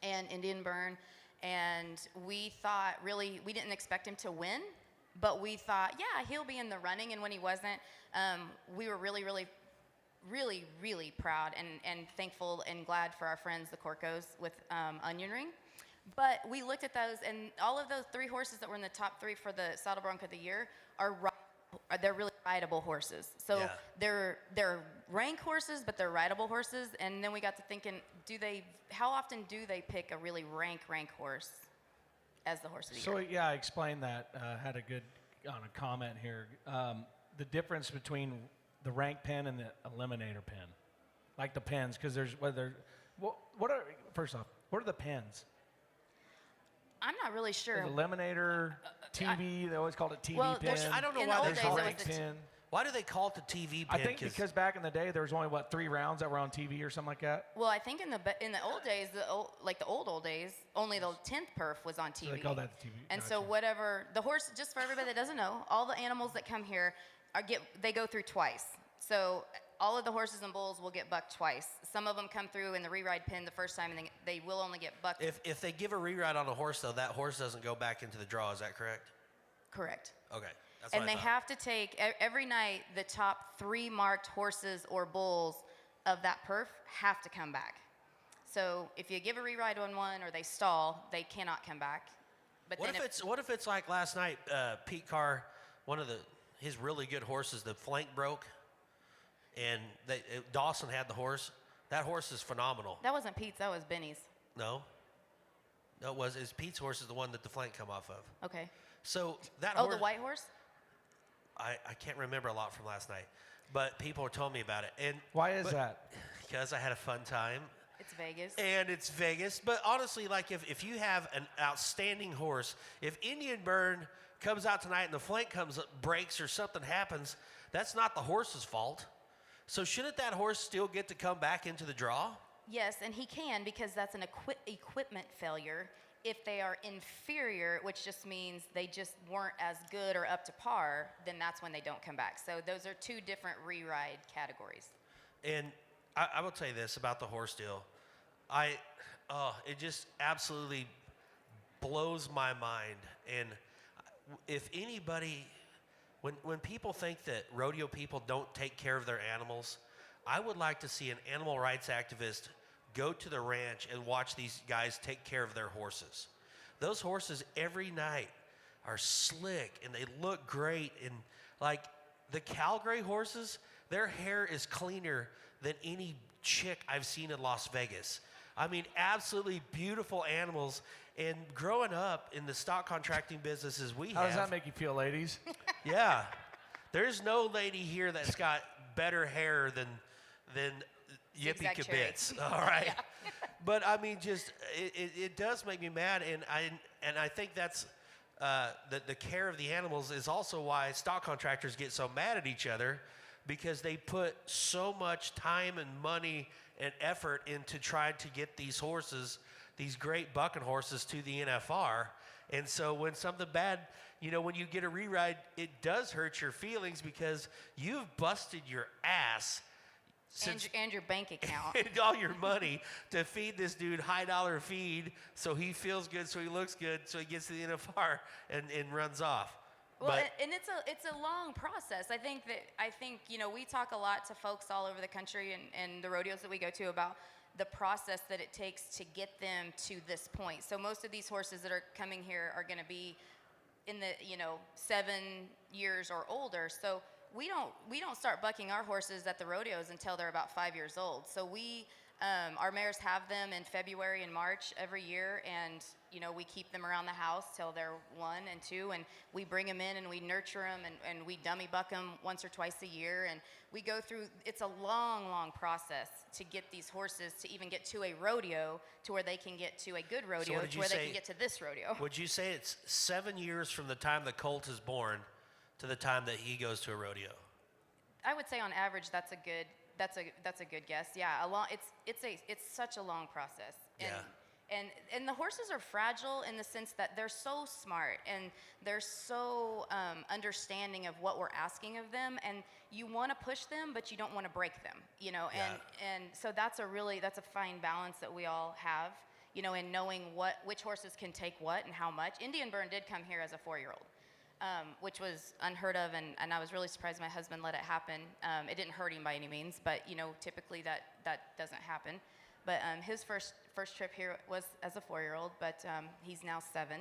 and Indian Burn, and we thought really, we didn't expect him to win, but we thought, yeah, he'll be in the running, and when he wasn't, we were really, really, really, really proud and thankful and glad for our friends, the Corcos, with Onion Ring. But we looked at those, and all of those 3 horses that were in the top 3 for the Saddle Bronc of the Year they're really rideable horses. So yeah. they're rank horses, but they're rideable horses. And then we got to thinking, how often do they pick a really rank horse as the horse of the year? So yeah, I explained that. Had a good on a comment here. The difference between the rank pen and the eliminator pen, like the pens, because there's first off, what are the pens? I'm not really sure. There's eliminator, TV. They always called it TV Well, pen. I don't know in why the old there's days, it rank was the pen. Why do they call it the TV pin? I think because back in the day there was only 3 rounds that were on TV or something like that. Well, I think in the old days, the old days, only the 10th perf was on TV. So they call that the TV. And Gotcha. so whatever the horse, just for everybody that doesn't know, all the animals that come here they go through twice. So all of the horses and bulls will get bucked twice. Some of them come through in the re-ride pen the first time, and they will only get bucked. If they give a re-ride on a horse, though, that horse doesn't go back into the draw. Is that correct? Correct. Okay. That's And what I they thought. have to take every night the top 3 marked horses or bulls of that perf have to come back. So if you give a re-ride on one or they stall, they cannot come back. But What if it's like last night? Pete Carr, one of his really good horses, the flank broke, and Dawson had the horse. That horse is phenomenal. That wasn't Pete's, that was Benny's. No, it was. Pete's horse is the one that the flank come off of. Okay. So that Oh, horse. the white horse? I can't remember a lot from last night, but people were telling me about it. And Why is that? Because I had a fun time. It's Vegas. And it's Vegas. But honestly, like if you have an outstanding horse, if Indian Burn comes out tonight and the flank breaks or something happens, that's not the horse's fault. So shouldn't that horse still get to come back into the draw? Yes, and he can, because that's an equipment failure. If they are inferior, which just means they just weren't as good or up to par, then that's when they don't come back. So those are 2 different re-ride categories. And I will tell you this about the horse deal. It just absolutely blows my mind. And if anybody, when people think that rodeo people don't take care of their animals, I would like to see an animal rights activist go to the ranch and watch these guys take care of their horses. Those horses every night are slick and they look great. And like the Calgary horses, their hair is cleaner than any chick I've seen in Las Vegas. I mean, absolutely beautiful animals. And growing up in the stock contracting businesses we have. How does that make you feel, ladies? Yeah. There's no lady here that's got better hair than Yippee Zigzag cherry. Kibitz. All right. But I mean, just it does make me mad, and I think that's the care of the animals is also why stock contractors get so mad at each other, because they put so much time and money and effort into trying to get these horses, these great bucking horses, to the NFR. And so when something bad, you know, when you get a reride, it does hurt your feelings because you've busted your ass And your bank account. and all your money to feed this dude high dollar feed so he feels good, so he looks good, so he gets to the NFR and runs off. Well, But and it's a long process. I think you know, we talk a lot to folks all over the country and the rodeos that we go to about the process that it takes to get them to this point. So most of these horses that are coming here are going to be in the, you know, 7 years or older. So we don't start bucking our horses at the rodeos until they're about 5 years old. So our mares have them in February and March every year, and you know, we keep them around the house till they're 1 and 2, and we bring them in and we nurture them and we dummy buck them once or twice a year, and we go through. It's a long process to get these horses to even get to a rodeo, to where they can get to a good rodeo, to where they can get to this rodeo. would you say it's 7 years from the time the colt is born to the time that he goes to a rodeo? I would say on average that's a good guess. Yeah, it's such a long process. And, Yeah. And the horses are fragile in the sense that they're so smart and they're so understanding of what we're asking of them, and you want to push them, but you don't want to break them, you know. And so that's a fine balance that we all have, you know, in knowing which horses can take what and how much. Indian Burn did come here as a 4-year-old. Which was unheard of, and I was really surprised my husband let it happen. It didn't hurt him by any means, but you know, typically that doesn't happen. But his first trip here was as a 4-year-old, but he's now 7.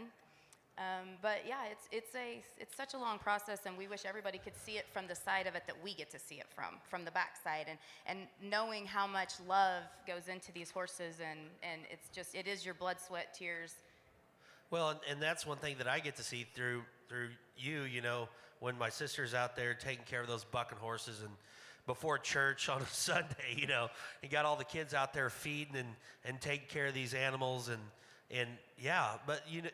But yeah, it's such a long process, and we wish everybody could see it from the side of it that we get to see it from the back side, and knowing how much love goes into these horses, and it is your blood, sweat, tears. Well, and that's one thing that I get to see through you know, when my sister's out there taking care of those bucking horses, and before church on a Sunday, you know, you got all the kids out there feeding and taking care of these animals, and yeah, but you know,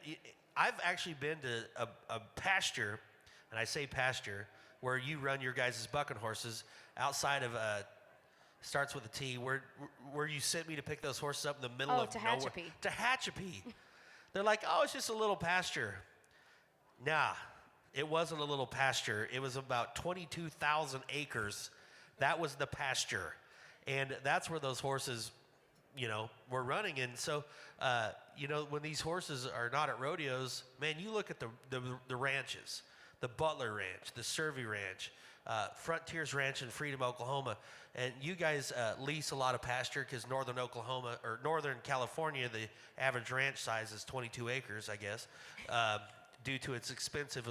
I've actually been to a pasture, and I say pasture, where you run your guys' bucking horses outside of starts with a T, where you sent me to pick those horses up in the middle of nowhere. Tehachapi. They're like, oh, it's just a little pasture. Nah, it wasn't a little pasture. It was about 22,000 acres. That was the pasture. And that's where those horses, you know, were running. And so, you know, when these horses are not at rodeos, man, you look at the ranches, the Butler Ranch, the Survey Ranch, Frontiers Ranch in Freedom, Oklahoma. And you guys lease a lot of pasture because Northern Oklahoma, or Northern California, the average ranch size is 22 acres, I guess, due to its expensive,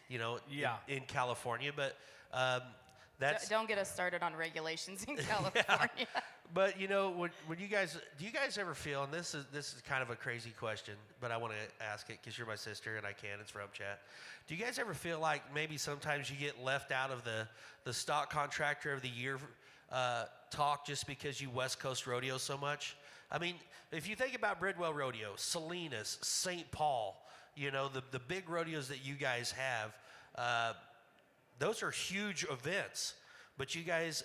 you know, in California. But Don't get us started on regulations in California. Yeah. But you know, when you guys, do you guys ever feel, and this is kind of a crazy question, but I want to ask it because you're my sister and I can. It's Rümp Chät. Do you guys ever feel like maybe sometimes you get left out of the stock contractor of the year talk just because you West Coast rodeo so much? I mean, if you think about Bridwell Rodeo, Salinas, St. Paul, you know, the big rodeos that you guys have, those are huge events. But you guys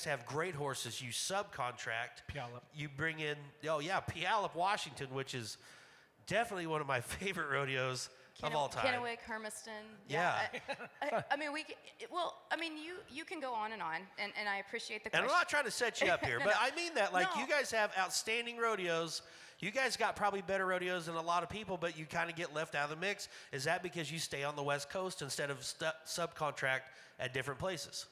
have great horses. You subcontract. Puyallup. You bring in, Puyallup, Washington, which is definitely one of my favorite rodeos of all time. Kennewick, Hermiston. Yeah. I mean, you can go on, and I appreciate the question. And I'm not trying to set you up here, No, but no. I mean that. Like, No. you guys have outstanding rodeos. You guys got probably better rodeos than a lot of people, but you kind of get left out of the mix. Is that because you stay on the West Coast instead of subcontract at different places?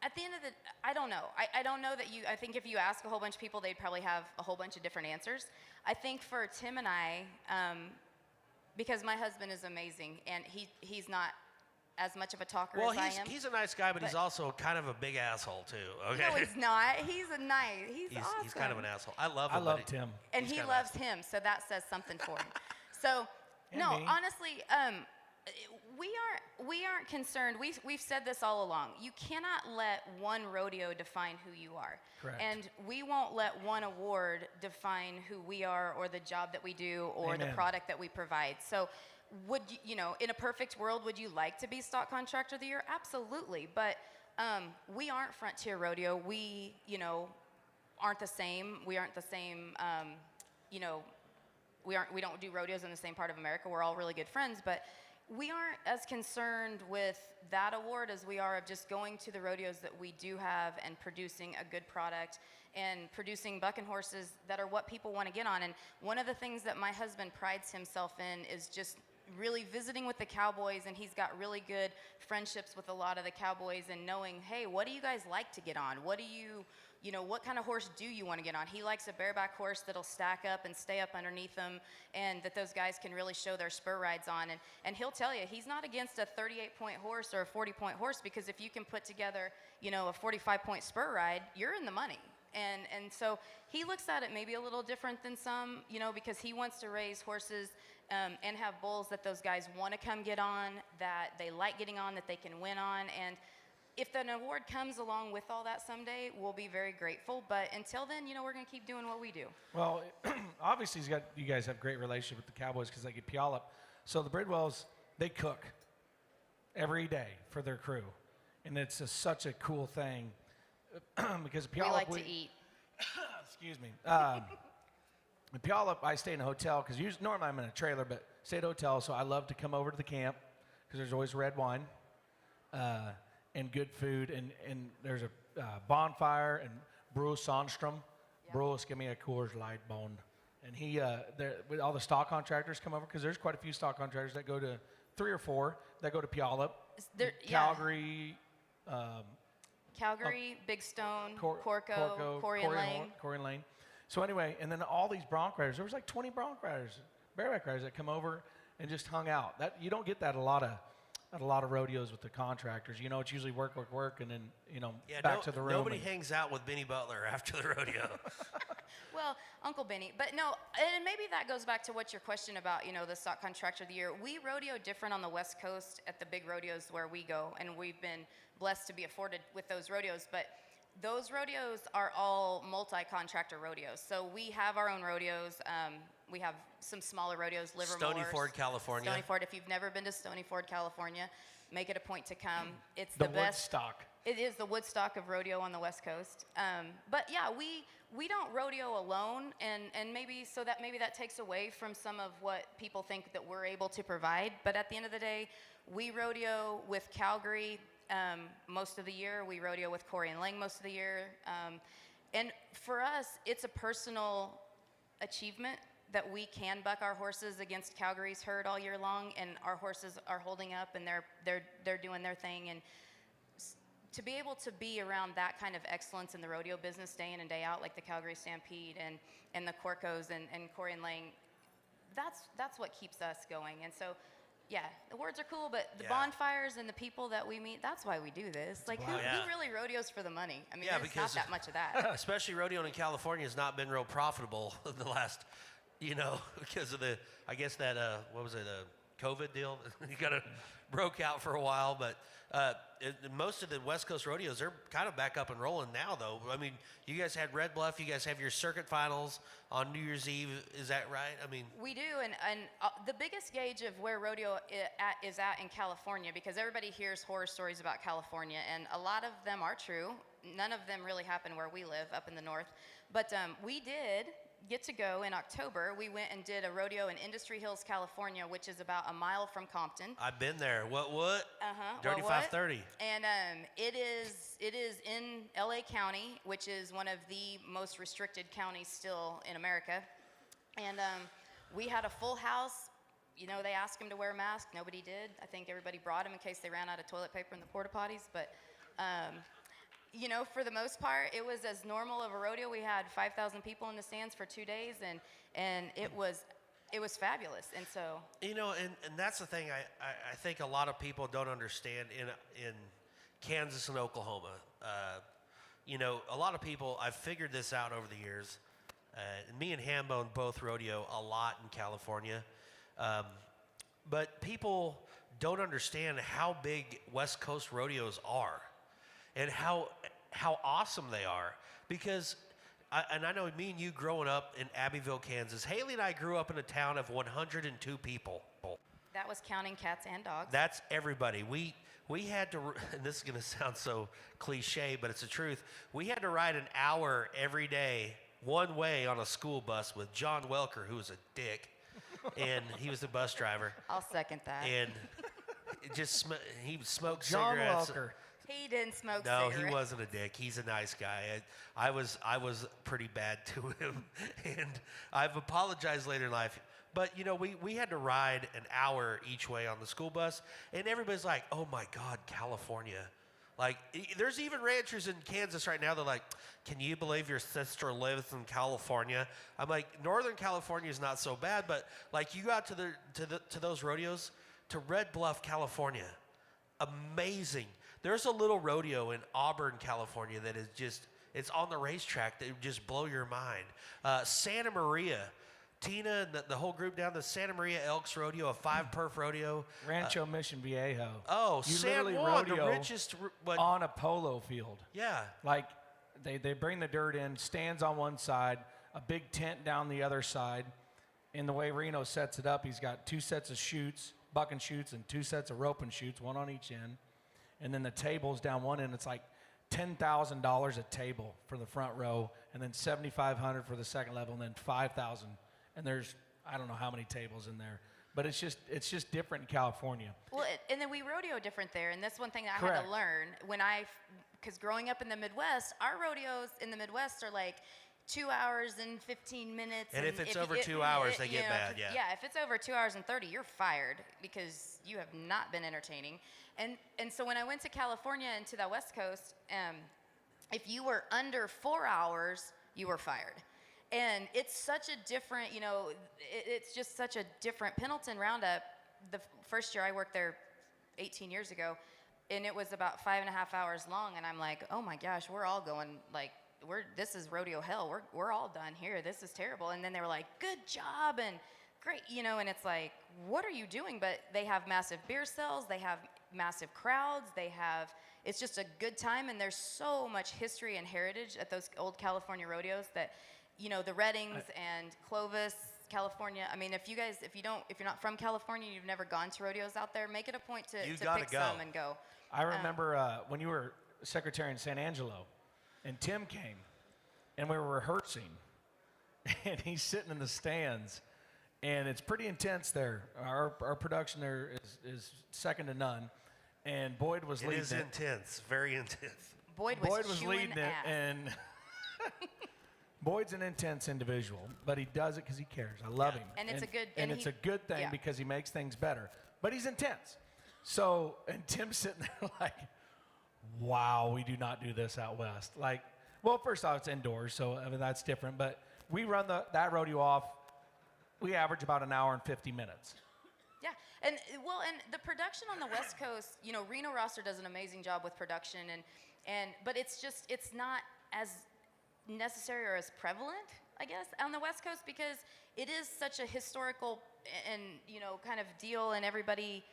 At the end of the, I don't know. I don't know that I think if you ask a whole bunch of people, they'd probably have a whole bunch of different answers. I think for Tim and I, because my husband is amazing, and he's not as much of a talker Well, as I am. he's a nice guy, but he's But- also kind of a big asshole too. Okay. No, he's not. He's he's awesome. He's kind of an asshole. I love I him. love but Tim. And he's he kinda loves asshole. him, so that says something for him. So, And no, me. honestly, we aren't concerned. We've said this all along. You cannot let one rodeo define who you are. Correct. And we won't let one award define who we are or the job that we do or the Amen. product that we provide. So, would you know, in a perfect world, would you like to be Stock Contractor of the Year? Absolutely. But we aren't Frontier Rodeo. We, aren't the same. We aren't the same. We don't do rodeos in the same part of America. We're all really good friends, but we aren't as concerned with that award as we are of just going to the rodeos that we do have and producing a good product and producing bucking horses that are what people want to get on. And one of the things that my husband prides himself in is just really visiting with the cowboys, and he's got really good friendships with a lot of the cowboys and knowing, hey, what do you guys like to get on? What do you what kind of horse do you want to get on? He likes a bareback horse that'll stack up and stay up underneath them, and that those guys can really show their spur rides on. And he'll tell you, he's not against a 38-point horse or a 40-point horse, because if you can put together, a 45-point spur ride, you're in the money. And so he looks at it maybe a little different than some, because he wants to raise horses and have bulls that those guys want to come get on, that they like getting on, that they can win on. And if an award comes along with all that someday, we'll be very grateful. But until then, we're going to keep doing what we do. Well, obviously, you guys have a great relationship with the Cowboys because they get Puyallup. So the Bridwells, they cook every day for their crew. And it's such a cool thing because We Puyallup... like to eat. Excuse me. In Puyallup, I stay in a hotel because normally I'm in a trailer, but stay at a hotel, so I love to come over to the camp because there's always red wine and good food, and there's a bonfire, and Bruce Sandstrom. Yeah. Bruce, give me a Coors Light bone. And all the stock contractors come over because there's quite a few stock contractors that go to 3 or 4 that go to Puyallup, Calgary, Calgary, Big Stone, Corco, Corey and Lane. Corey and Lane. So anyway, and then all these bronc riders, there was like 20 bronc riders, bareback riders that come over and just hung out. That you don't get that at a lot of rodeos with the contractors. It's usually work, and then back to the room. Nobody hangs out with Benny Butler after the rodeo. Well, Uncle Benny. But no, and maybe that goes back to what your question about, the Stock Contractor of the Year. We rodeo different on the West Coast at the big rodeos where we go, and we've been blessed to be afforded with those rodeos. But those rodeos are all multi-contractor rodeos. So we have our own rodeos. We have some smaller rodeos, Livermore. Stony Ford, California. Stony Ford. If you've never been to Stony Ford, California, make it a point to come. It's the best. Woodstock. It is the Woodstock of rodeo on the West Coast. But yeah, we don't rodeo alone, and maybe that takes away from some of what people think that we're able to provide. But at the end of the day, we rodeo with Calgary most of the year. We rodeo with Corey and Lang most of the year. And for us, it's a personal achievement that we can buck our horses against Calgary's herd all year long, and our horses are holding up and they're doing their thing. And to be able to be around that kind of excellence in the rodeo business day in and day out, like the Calgary Stampede and the Corcos and Corey and Lang, that's what keeps us going. And so, yeah, the words are cool, but the bonfires and the people that we meet, that's why we do this. Like, who really rodeos for the money? I mean, there's not that much of that. Especially rodeoing in California has not been real profitable in the last, because of what was it, COVID deal? You got broke out for a while, but most of the West Coast rodeos, they're kind of back up and rolling now, though. I mean, you guys had Red Bluff, you guys have your circuit finals on New Year's Eve, is that right? I mean, we do, and the biggest gauge of where rodeo is at in California, because everybody hears horror stories about California, and a lot of them are true. None of them really happen where we live up in the north, but we did get to go in October. We went and did a rodeo in Industry Hills, California, which is about a mile from Compton. I've been there. What? Dirty What? 530. And it is in LA County, which is one of the most restricted counties still in America. And we had a full house. They asked him to wear a mask. Nobody did. I think everybody brought him in case they ran out of toilet paper in the porta potties. But you know, for the most part, it was as normal of a rodeo. We had 5,000 people in the stands for 2 days, and it was fabulous. And so, You know, and that's the thing I think a lot of people don't understand in Kansas and Oklahoma. You know, a lot of people, I've figured this out over the years. And me and Hambone both rodeo a lot in California. But people don't understand how big West Coast rodeos are and how awesome they are. Because, I know me and you growing up in Abbeville, Kansas, Hayley and I grew up in a town of 102 people. that was counting cats and dogs. That's everybody. We had to, and this is going to sound so cliche, but it's the truth. We had to ride an hour every day, one way on a school bus with John Welker, who was a dick, and he was the bus driver. I'll second that. And he would smoke John cigarettes. Welker. He didn't smoke No, cigarettes. he wasn't a dick. He's a nice guy. I was pretty bad to him, and I've apologized later in life. But, you know, we had to ride an hour each way on the school bus, and everybody's like, oh, my God, California. Like, there's even ranchers in Kansas right now, they're like, can you believe your sister lives in California? I'm like, Northern California is not so bad, but, like, you got to those rodeos, to Red Bluff, California. Amazing. There's a little rodeo in Auburn, California that is just, it's on the racetrack that would just blow your mind. Santa Maria. Tina and the whole group down the Santa Maria Elks Rodeo, a 5-perf rodeo. Rancho Mission Viejo. Oh, You San literally Juan, the rodeo richest. on a polo field. Yeah. Like, they bring the dirt in, stands on one side, a big tent down the other side. And the way Reno sets it up, he's got 2 sets of chutes, bucking chutes, and 2 sets of roping chutes, one on each end. And then the tables down one end, it's like $10,000 a table for the front row, and then $7,500 for the second level, and then $5,000. And there's, I don't know how many tables in there, but it's just different in California. Well, and then we rodeo different there, and that's one thing that I had Correct. to learn because growing up in the Midwest, our rodeos in the Midwest are like 2 hours and 15 minutes. And if it's over 2 hours, they get bad, yeah. Yeah, if it's over 2 hours and 30, you're fired because you have not been entertaining. And so when I went to California and to the West Coast, if you were under 4 hours, you were fired. And it's such a different, you know, it's just such a different. Pendleton Roundup, the first year I worked there 18 years ago, and it was about 5.5 hours long, and I'm like, oh my gosh, we're all going, like, this is rodeo hell. We're all done here. This is terrible. And then they were like, good job, and great, you know, and it's like, what are you doing? But they have massive beer sales. They have massive crowds. It's just a good time, and there's so much history and heritage at those old California rodeos that, you know, the Reddings and Clovis, California. I mean, if you're not from California, you've never gone to rodeos out there, make it a point to pick some and go. I remember when you were secretary in San Angelo, and Tim came, and we were rehearsing, and he's sitting in the stands, and it's pretty intense there. Our production there is second to none, and Boyd was leading it. It is intense, very intense. Boyd was leading it, ass. and Boyd's an intense individual, but he does it because he cares. I love him. And it's a good- and and it's he- a good thing yeah. because he makes things better. But he's intense. So, and Tim's sitting there like, wow, we do not do this out west. Like, well, first off, it's indoors, so I mean that's different. But we run that rodeo off. We average about an hour and 50 minutes. Yeah, and the production on the West Coast, you know, Reno Roster does an amazing job with production, but it's not as necessary or as prevalent, I guess, on the West Coast because it is such a historical and, you know, kind of deal, and everybody.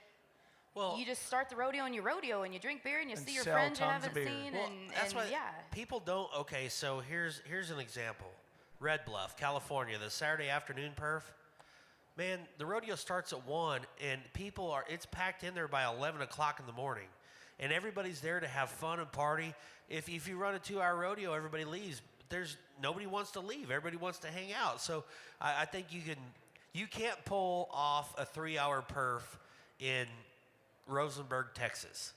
Well, you just start the rodeo and you rodeo and you drink beer and you And see your sell friends you tons of haven't beer. seen well, that's and why yeah. people don't. Okay, so here's an example. Red Bluff, California, the Saturday afternoon perf. Man, the rodeo starts at 1, and it's packed in there by 11 o'clock in the morning. And everybody's there to have fun and party. If you run a 2-hour rodeo, everybody leaves. Nobody wants to leave. Everybody wants to hang out. So I think you can't pull off a 3-hour perf in Rosenberg, Texas,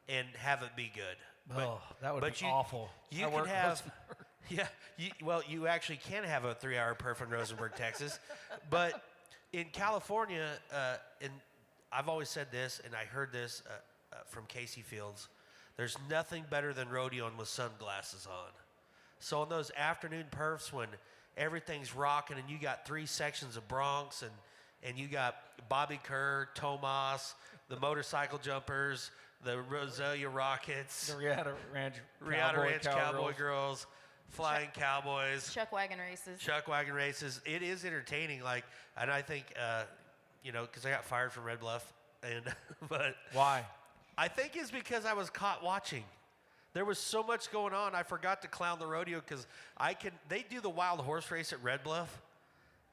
and have it be good. That would be awful. You can have, yeah. You actually can have a 3-hour perf in Rosenberg, Texas, but in California, and I've always said this, and I heard this from Casey Fields. there's nothing better than rodeoing with sunglasses on. So on those afternoon perfs when everything's rocking and you got 3 sections of Bronx and you got Bobby Kerr, Tomas, the motorcycle jumpers, the Roselia Rockets, The Riata Ranch Cowboy Girls, Flying Cowboys, Chuck wagon races. Chuck wagon races. It is entertaining. And I think, because I got fired from Red Bluff, but Why? I think it's because I was caught watching. There was so much going on. I forgot to clown the rodeo because they do the wild horse race at Red Bluff,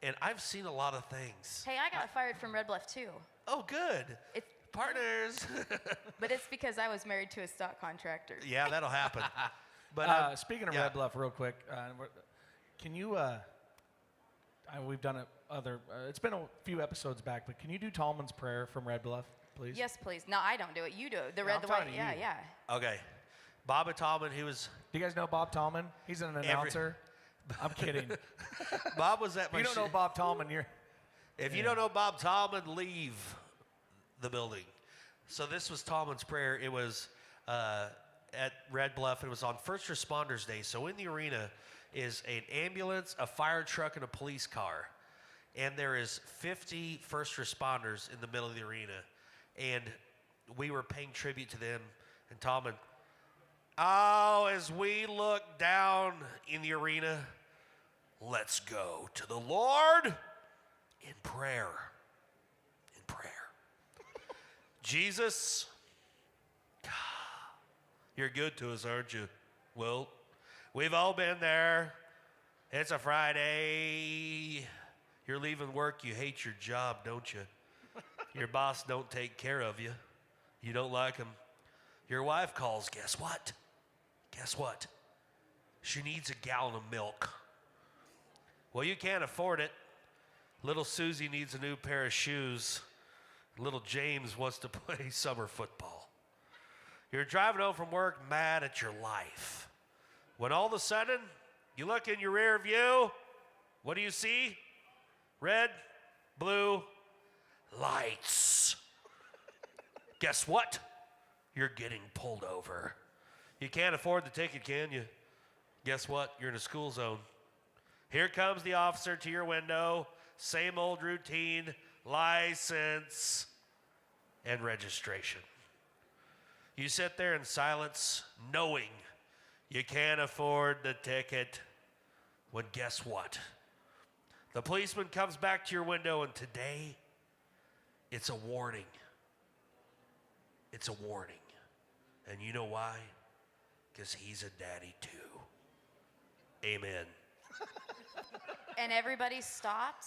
and I've seen a lot of things. Hey, I got fired from Red Bluff too. Oh, good. It's, Partners. but it's because I was married to a stock contractor. Yeah, that'll happen. But Speaking of yeah. Red Bluff, real quick, can you? We've done it it's been a few episodes back, but can you do Tallman's prayer from Red Bluff, please? Yes, please. No, I don't do it. You do it. The No, red, I'm the white. talking to Yeah, you. yeah. Okay. Bob Tallman, he was. Do you guys know Bob Tallman? He's an announcer. I'm kidding. Bob was at If my. you don't know Bob Tallman, you're. If you don't know Bob Tallman, leave the building. So this was Tallman's prayer. It was at Red Bluff. It was on First Responders Day. So in the arena is an ambulance, a fire truck, and a police car. And there is 50 first responders in the middle of the arena. And we were paying tribute to them. And Tallman, as we look down in the arena, let's go to the Lord in prayer. In prayer. Jesus, you're good to us, aren't you? Well, we've all been there. It's a Friday. You're leaving work. You hate your job, don't you? Your boss don't take care of you. You don't like him. Your wife calls. Guess what? Guess what? She needs a gallon of milk. Well, you can't afford it. Little Susie needs a new pair of shoes. Little James wants to play summer football. You're driving home from work mad at your life. When all of a sudden, you look in your rear view, what do you see? Red, blue, lights. Guess what? You're getting pulled over. You can't afford the ticket, can you? Guess what? You're in a school zone. Here comes the officer to your window. Same old routine, license, and registration. You sit there in silence, knowing you can't afford the ticket. When guess what? The policeman comes back to your window, and today, it's a warning. It's a warning. And you know why? Because he's a daddy too. Amen. And everybody stopped,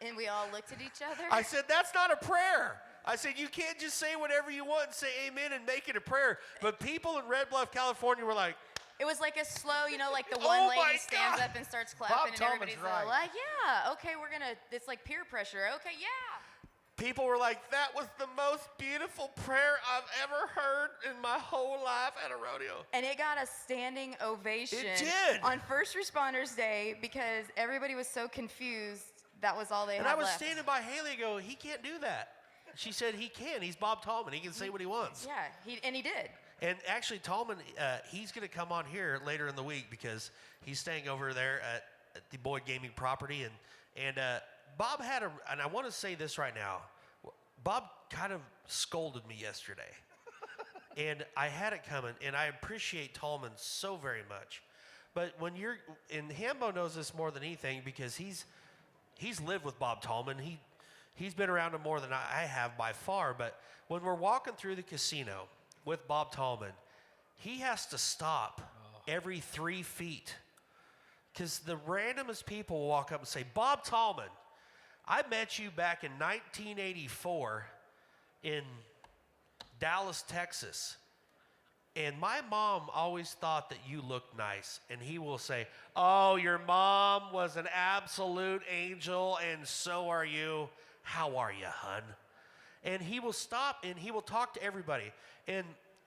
and we all looked at each other. I said, that's not a prayer. I said, you can't just say whatever you want and say amen and make it a prayer. But people in Red Bluff, California were like, It was like a slow, like the Oh one my lady stands God. up and starts clapping, Bob and Tallman's everybody's right. all like, yeah, okay, it's like peer pressure. Okay, yeah. people were like, that was the most beautiful prayer I've ever heard in my whole life at a rodeo. And it got a standing ovation It did. on First Responders Day because everybody was so confused. That was all they And had I was left. standing by Hayley go, he can't do that. She said he can. He's Bob Tallman. He can say what he wants. Yeah, he did. And actually, Tallman, he's going to come on here later in the week because he's staying over there at the Boyd Gaming property. And Bob had and I want to say this right now. Bob kind of scolded me yesterday. And I had it coming, and I appreciate Tallman so very much. But when and Hambo knows this more than anything because he's lived with Bob Tallman. He's been around him more than I have by far. But when we're walking through the casino with Bob Tallman, he has to stop every 3 feet because the randomest people will walk up and say, Bob Tallman, I met you back in 1984 in Dallas, Texas. And my mom always thought that you looked nice. And he will say, oh, your mom was an absolute angel, and so are you. How are you, hun? And he will stop, and he will talk to everybody. And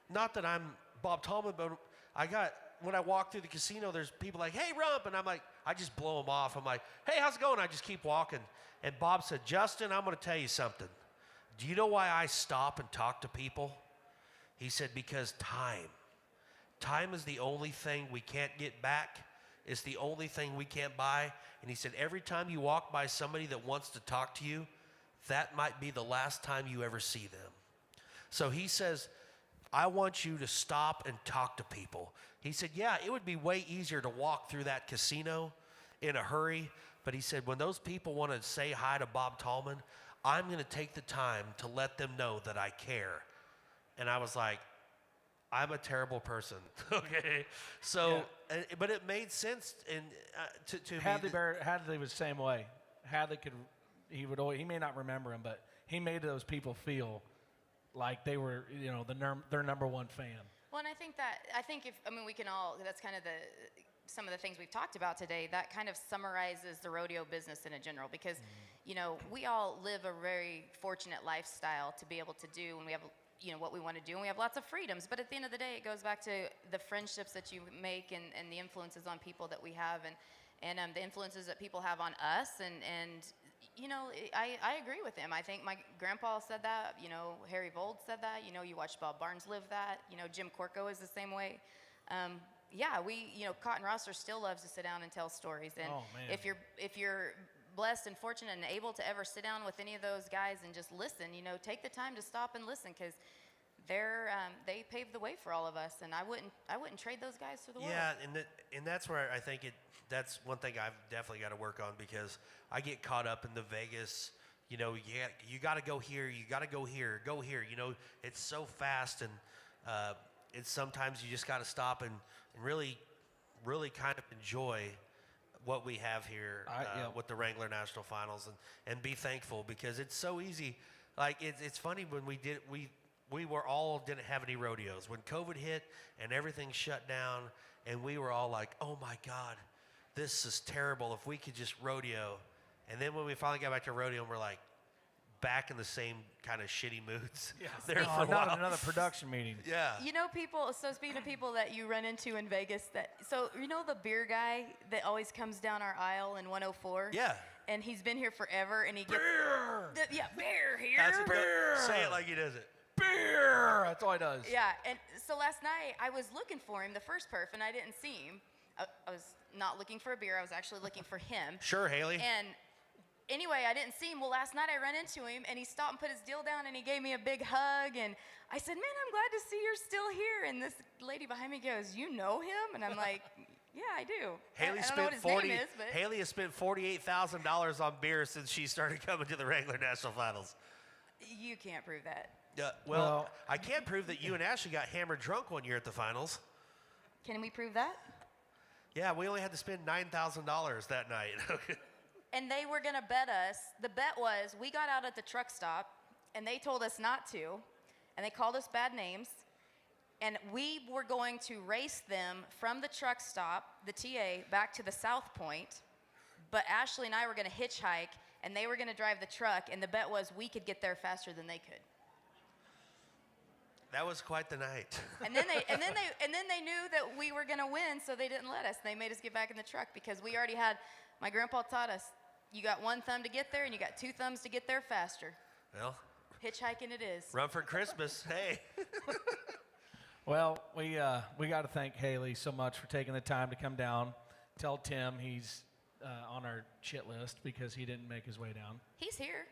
not that I'm Bob Tallman, but when I walk through the casino, there's people like, hey, Rump. And I'm like, I just blow them off. I'm like, hey, how's it going? I just keep walking. And Bob said, Justin, I'm going to tell you something. Do you know why I stop and talk to people? He said, because time is the only thing we can't get back. It's the only thing we can't buy. And he said, every time you walk by somebody that wants to talk to you, that might be the last time you ever see them. So he says, I want you to stop and talk to people. He said, yeah, it would be way easier to walk through that casino in a hurry. But he said, when those people want to say hi to Bob Tallman, I'm going to take the time to let them know that I care. And I was like, I'm a terrible person. Okay. So, but it made sense to Hadley me. Hadley was the same way. Hadley he may not remember him, but he made those people feel like they were, their number one fan. Well, and I think we can all, that's kind of some of the things we've talked about today, that kind of summarizes the rodeo business in a general, because, we all live a very fortunate lifestyle to be able to do, and we have, what we want to do, and we have lots of freedoms. But at the end of the day, it goes back to the friendships that you make and the influences on people that we have, and the influences that people have on us. And I agree with him. I think my grandpa said that. Harry Vold said that. You watched Bob Barnes live that. Jim Corco is the same way. Cotton Rosser still loves to sit down and tell stories. And if you're blessed and fortunate and able to ever sit down with any of those guys and just listen, take the time to stop and listen, because they paved the way for all of us, and I wouldn't trade those guys for the world. Yeah, and that's where I think that's one thing I've definitely got to work on, because I get caught up in the Vegas. You got to go here, you got to go here. It's so fast, and it's sometimes you just got to stop and really, really kind of enjoy what we have here with the Wrangler National Finals, and be thankful, because it's so easy. Like it's funny when we didn't have any rodeos when COVID hit and everything shut down, and we were all like, oh my God, this is terrible. If we could just rodeo. And then when we finally got back to rodeo, we're like back in the same kind of shitty moods. Yeah. There for a not while. another production meeting. Yeah. So speaking of people that you run into in Vegas, the beer guy that always comes down our aisle in 104? Yeah. And he's been here forever, and he gets... Beer! Beer here. That's it. Beer! Say it like he does it. Beer! That's all he does. Yeah, and so last night I was looking for him, the first perf, and I didn't see him. I was not looking for a beer. I was actually looking for him. Sure, Hayley. And anyway, I didn't see him. Well, last night I ran into him, and he stopped and put his deal down, and he gave me a big hug. And I said, man, I'm glad to see you're still here. And this lady behind me goes, you know him? And I'm like, yeah, I do. I don't know what his name is, but... Hayley has spent $48,000 on beer since she started coming to the Wrangler National Finals. You can't prove that. Well, I can prove that you and Ashley got hammered drunk one year at the finals. Can we prove that? Yeah, we only had to spend $9,000 that night. And they were going to bet us. The bet was we got out at the truck stop, and they told us not to, and they called us bad names, and we were going to race them from the truck stop, the TA, back to the South Point, but Ashley and I were going to hitchhike, and they were going to drive the truck, and the bet was we could get there faster than they could. That was quite the night. And then they knew that we were going to win, so they didn't let us. They made us get back in the truck, because we already had, my grandpa taught us, you got one thumb to get there, and you got two thumbs to get there faster. Well, hitchhiking it is. Run for Christmas. Hey. Well, we got to thank Hayley so much for taking the time to come down. Tell Tim he's on our shit list because he didn't make his way down. He's here.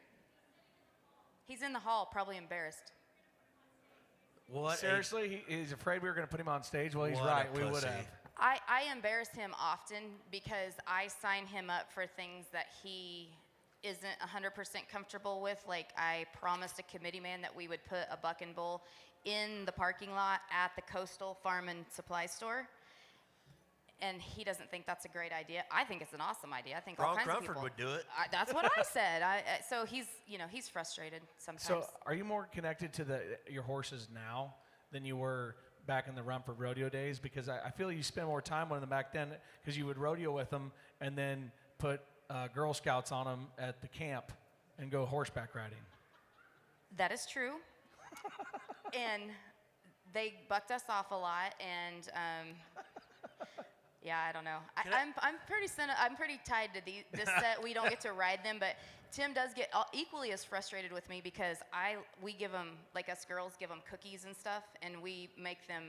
He's in the hall, probably embarrassed. What? Seriously? He's afraid we were going to put him on stage? Well, he's What right. a We would pussy. have. I embarrass him often because I sign him up for things that he isn't 100% comfortable with. Like, I promised a committee man that we would put a buck and bull in the parking lot at the Coastal Farm and Supply Store. And he doesn't think that's a great idea. I think it's an awesome idea. I think all kinds of people would do it. That's what I said. So he's frustrated sometimes. So are you more connected to your horses now than you were back in the Rump Rodeo days? Because I feel you spend more time with them back then because you would rodeo with them and then put Girl Scouts on them at the camp and go horseback riding. That is true. And they bucked us off a lot. And Yeah, I don't know. I'm pretty tied to this set. We don't get to ride them, but Tim does get equally as frustrated with me because we give them, like us girls, give them cookies and stuff, and we make them,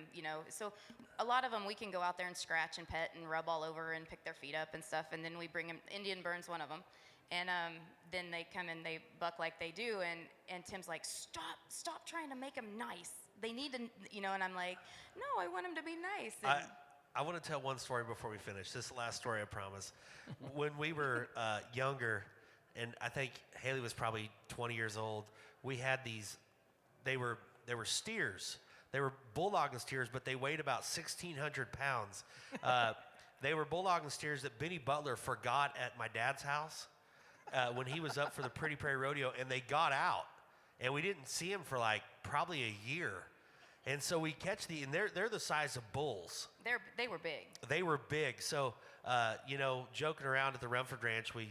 so a lot of them we can go out there and scratch and pet and rub all over and pick their feet up and stuff, and then we bring them. Indian Burn's one of them, and then they come and they buck like they do, and Tim's like, stop trying to make them nice. They need to, and I'm like, no, I want them to be nice. And I want to tell one story before we finish. This is the last story, I promise. When we were younger, and I think Hayley was probably 20 years old, we had these, they were steers. They were bulldogging steers, but they weighed about 1,600 pounds. They were bulldogging steers that Benny Butler forgot at my dad's house when he was up for the Pretty Prairie Rodeo, and they got out. And we didn't see them for like probably a year. And so we catch and they're the size of bulls. They were big. They were big. So, joking around at the Rumford Ranch, we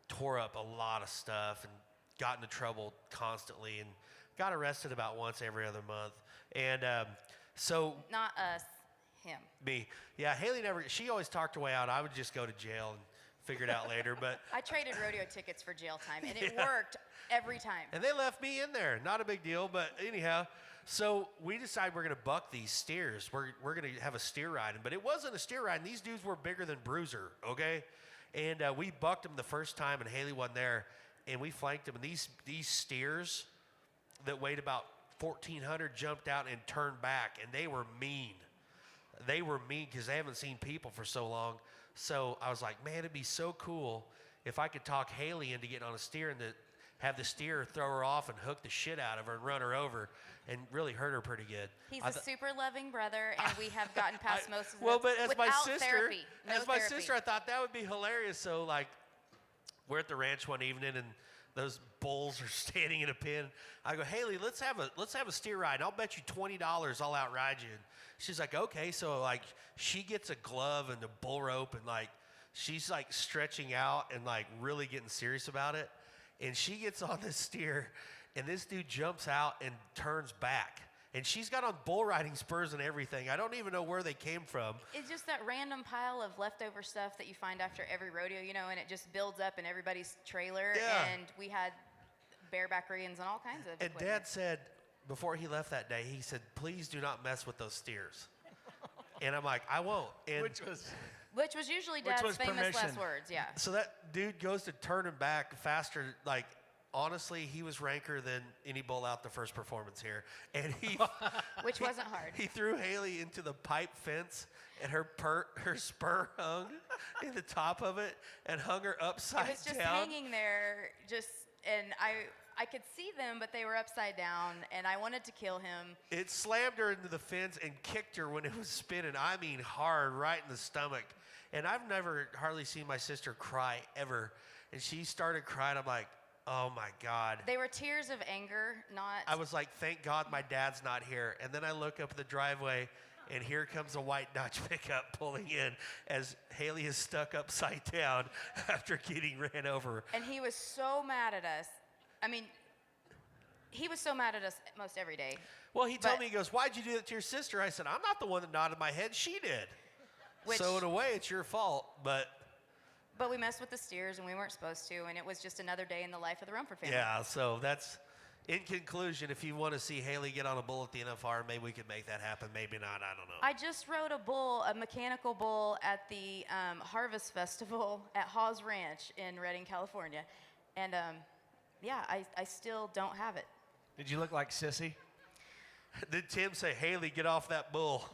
tore up a lot of stuff and got into trouble constantly and got arrested about once every other month. And so... Not us, him. Me. Yeah, Hayley she always talked her way out. I would just go to jail and figure it out later. But I traded rodeo tickets for jail time, and it worked every time. And they left me in there. Not a big deal, but anyhow... So we decided we're going to buck these steers. We're going to have a steer riding. But it wasn't a steer riding. These dudes were bigger than Bruiser, okay? And we bucked them the first time, and Hayley wasn't there. And we flanked them. And these steers that weighed about 1,400 jumped out and turned back. And they were mean. They were mean because they haven't seen people for so long. So I was like, man, it'd be so cool if I could talk Hayley into getting on a steer and have the steer throw her off and hook the shit out of her and run her over and really hurt her pretty good. He's a super loving brother, and we have gotten past most of well, this but as without my sister, therapy. my sister, I thought that would be hilarious. So like, we're at the ranch one evening, and those bulls are standing in a pen. I go, Hayley, let's have a steer ride. And I'll bet you $20 I'll outride you. And she's like, okay. So like, she gets a glove and a bull rope, and like, she's like stretching out and like really getting serious about it. And she gets on this steer, and this dude jumps out and turns back. And she's got on bull riding spurs and everything. I don't even know where they came from. It's just that random pile of leftover stuff that you find after every rodeo, and it just builds up in everybody's trailer. Yeah. And we had bareback riggins and all kinds of And equipment. Dad said, before he left that day, he said, please do not mess with those steers. And I'm like, I won't. And Which was usually Dad's famous permission. last words, yeah. so that dude goes to turn him back faster. Like, honestly, he was ranker than any bull out the first performance here. And Which wasn't hard. He threw Hayley into the pipe fence, and her spur hung in the top of it and hung her upside down. It was just hanging there, and I could see them, but they were upside down, and I wanted to kill him. It slammed her into the fence and kicked her when it was spinning. I mean, hard, right in the stomach. And I've never hardly seen my sister cry ever. And she started crying. I'm like, oh my God. They were tears of anger, not... I was like, thank God my dad's not here. And then I look up the driveway, and here comes a white Dodge pickup pulling in as Hayley is stuck upside down after getting ran over. And he was so mad at us. I mean, he was so mad at us most every day. Well, he told me, he goes, why'd you do that to your sister? I said, I'm not the one that nodded my head. She did. So in a way, it's your fault, but we messed with the steers, and we weren't supposed to, and it was just another day in the life of the Rumford family. Yeah, so that's, in conclusion, if you want to see Hayley get on a bull at the NFR, maybe we could make that happen. Maybe not, I don't know. I just rode a mechanical bull at the Harvest Festival at Hawes Ranch in Redding, California. And yeah, I still don't have it. Did you look like Sissy? Did Tim say, Hayley, get off that bull?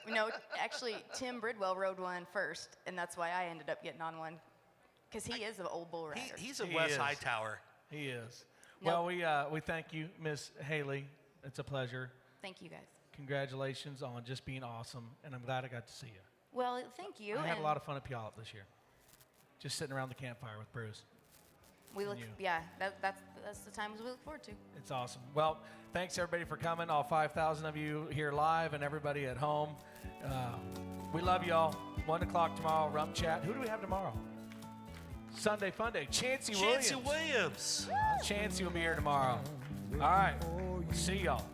No, actually, Tim Bridwell rode one first, and that's why I ended up getting on one, because he is an old bull rider. He's a West Hightower. He is. Nope. Well, we thank you, Miss Hayley. It's a pleasure. Thank you, guys. Congratulations on just being awesome, and I'm glad I got to see you. Well, thank you. I had a lot of fun at Puyallup this year, just sitting around the campfire with Bruce. We look, yeah, that's the times we look forward to. It's awesome. Well, thanks everybody for coming, all 5,000 of you here live and everybody at home. We love y'all. 1 o'clock tomorrow, Rümp Chät. Who do we have tomorrow? Sunday Fun Day. Chancey Williams. Chancey will be here tomorrow. All right. See y'all.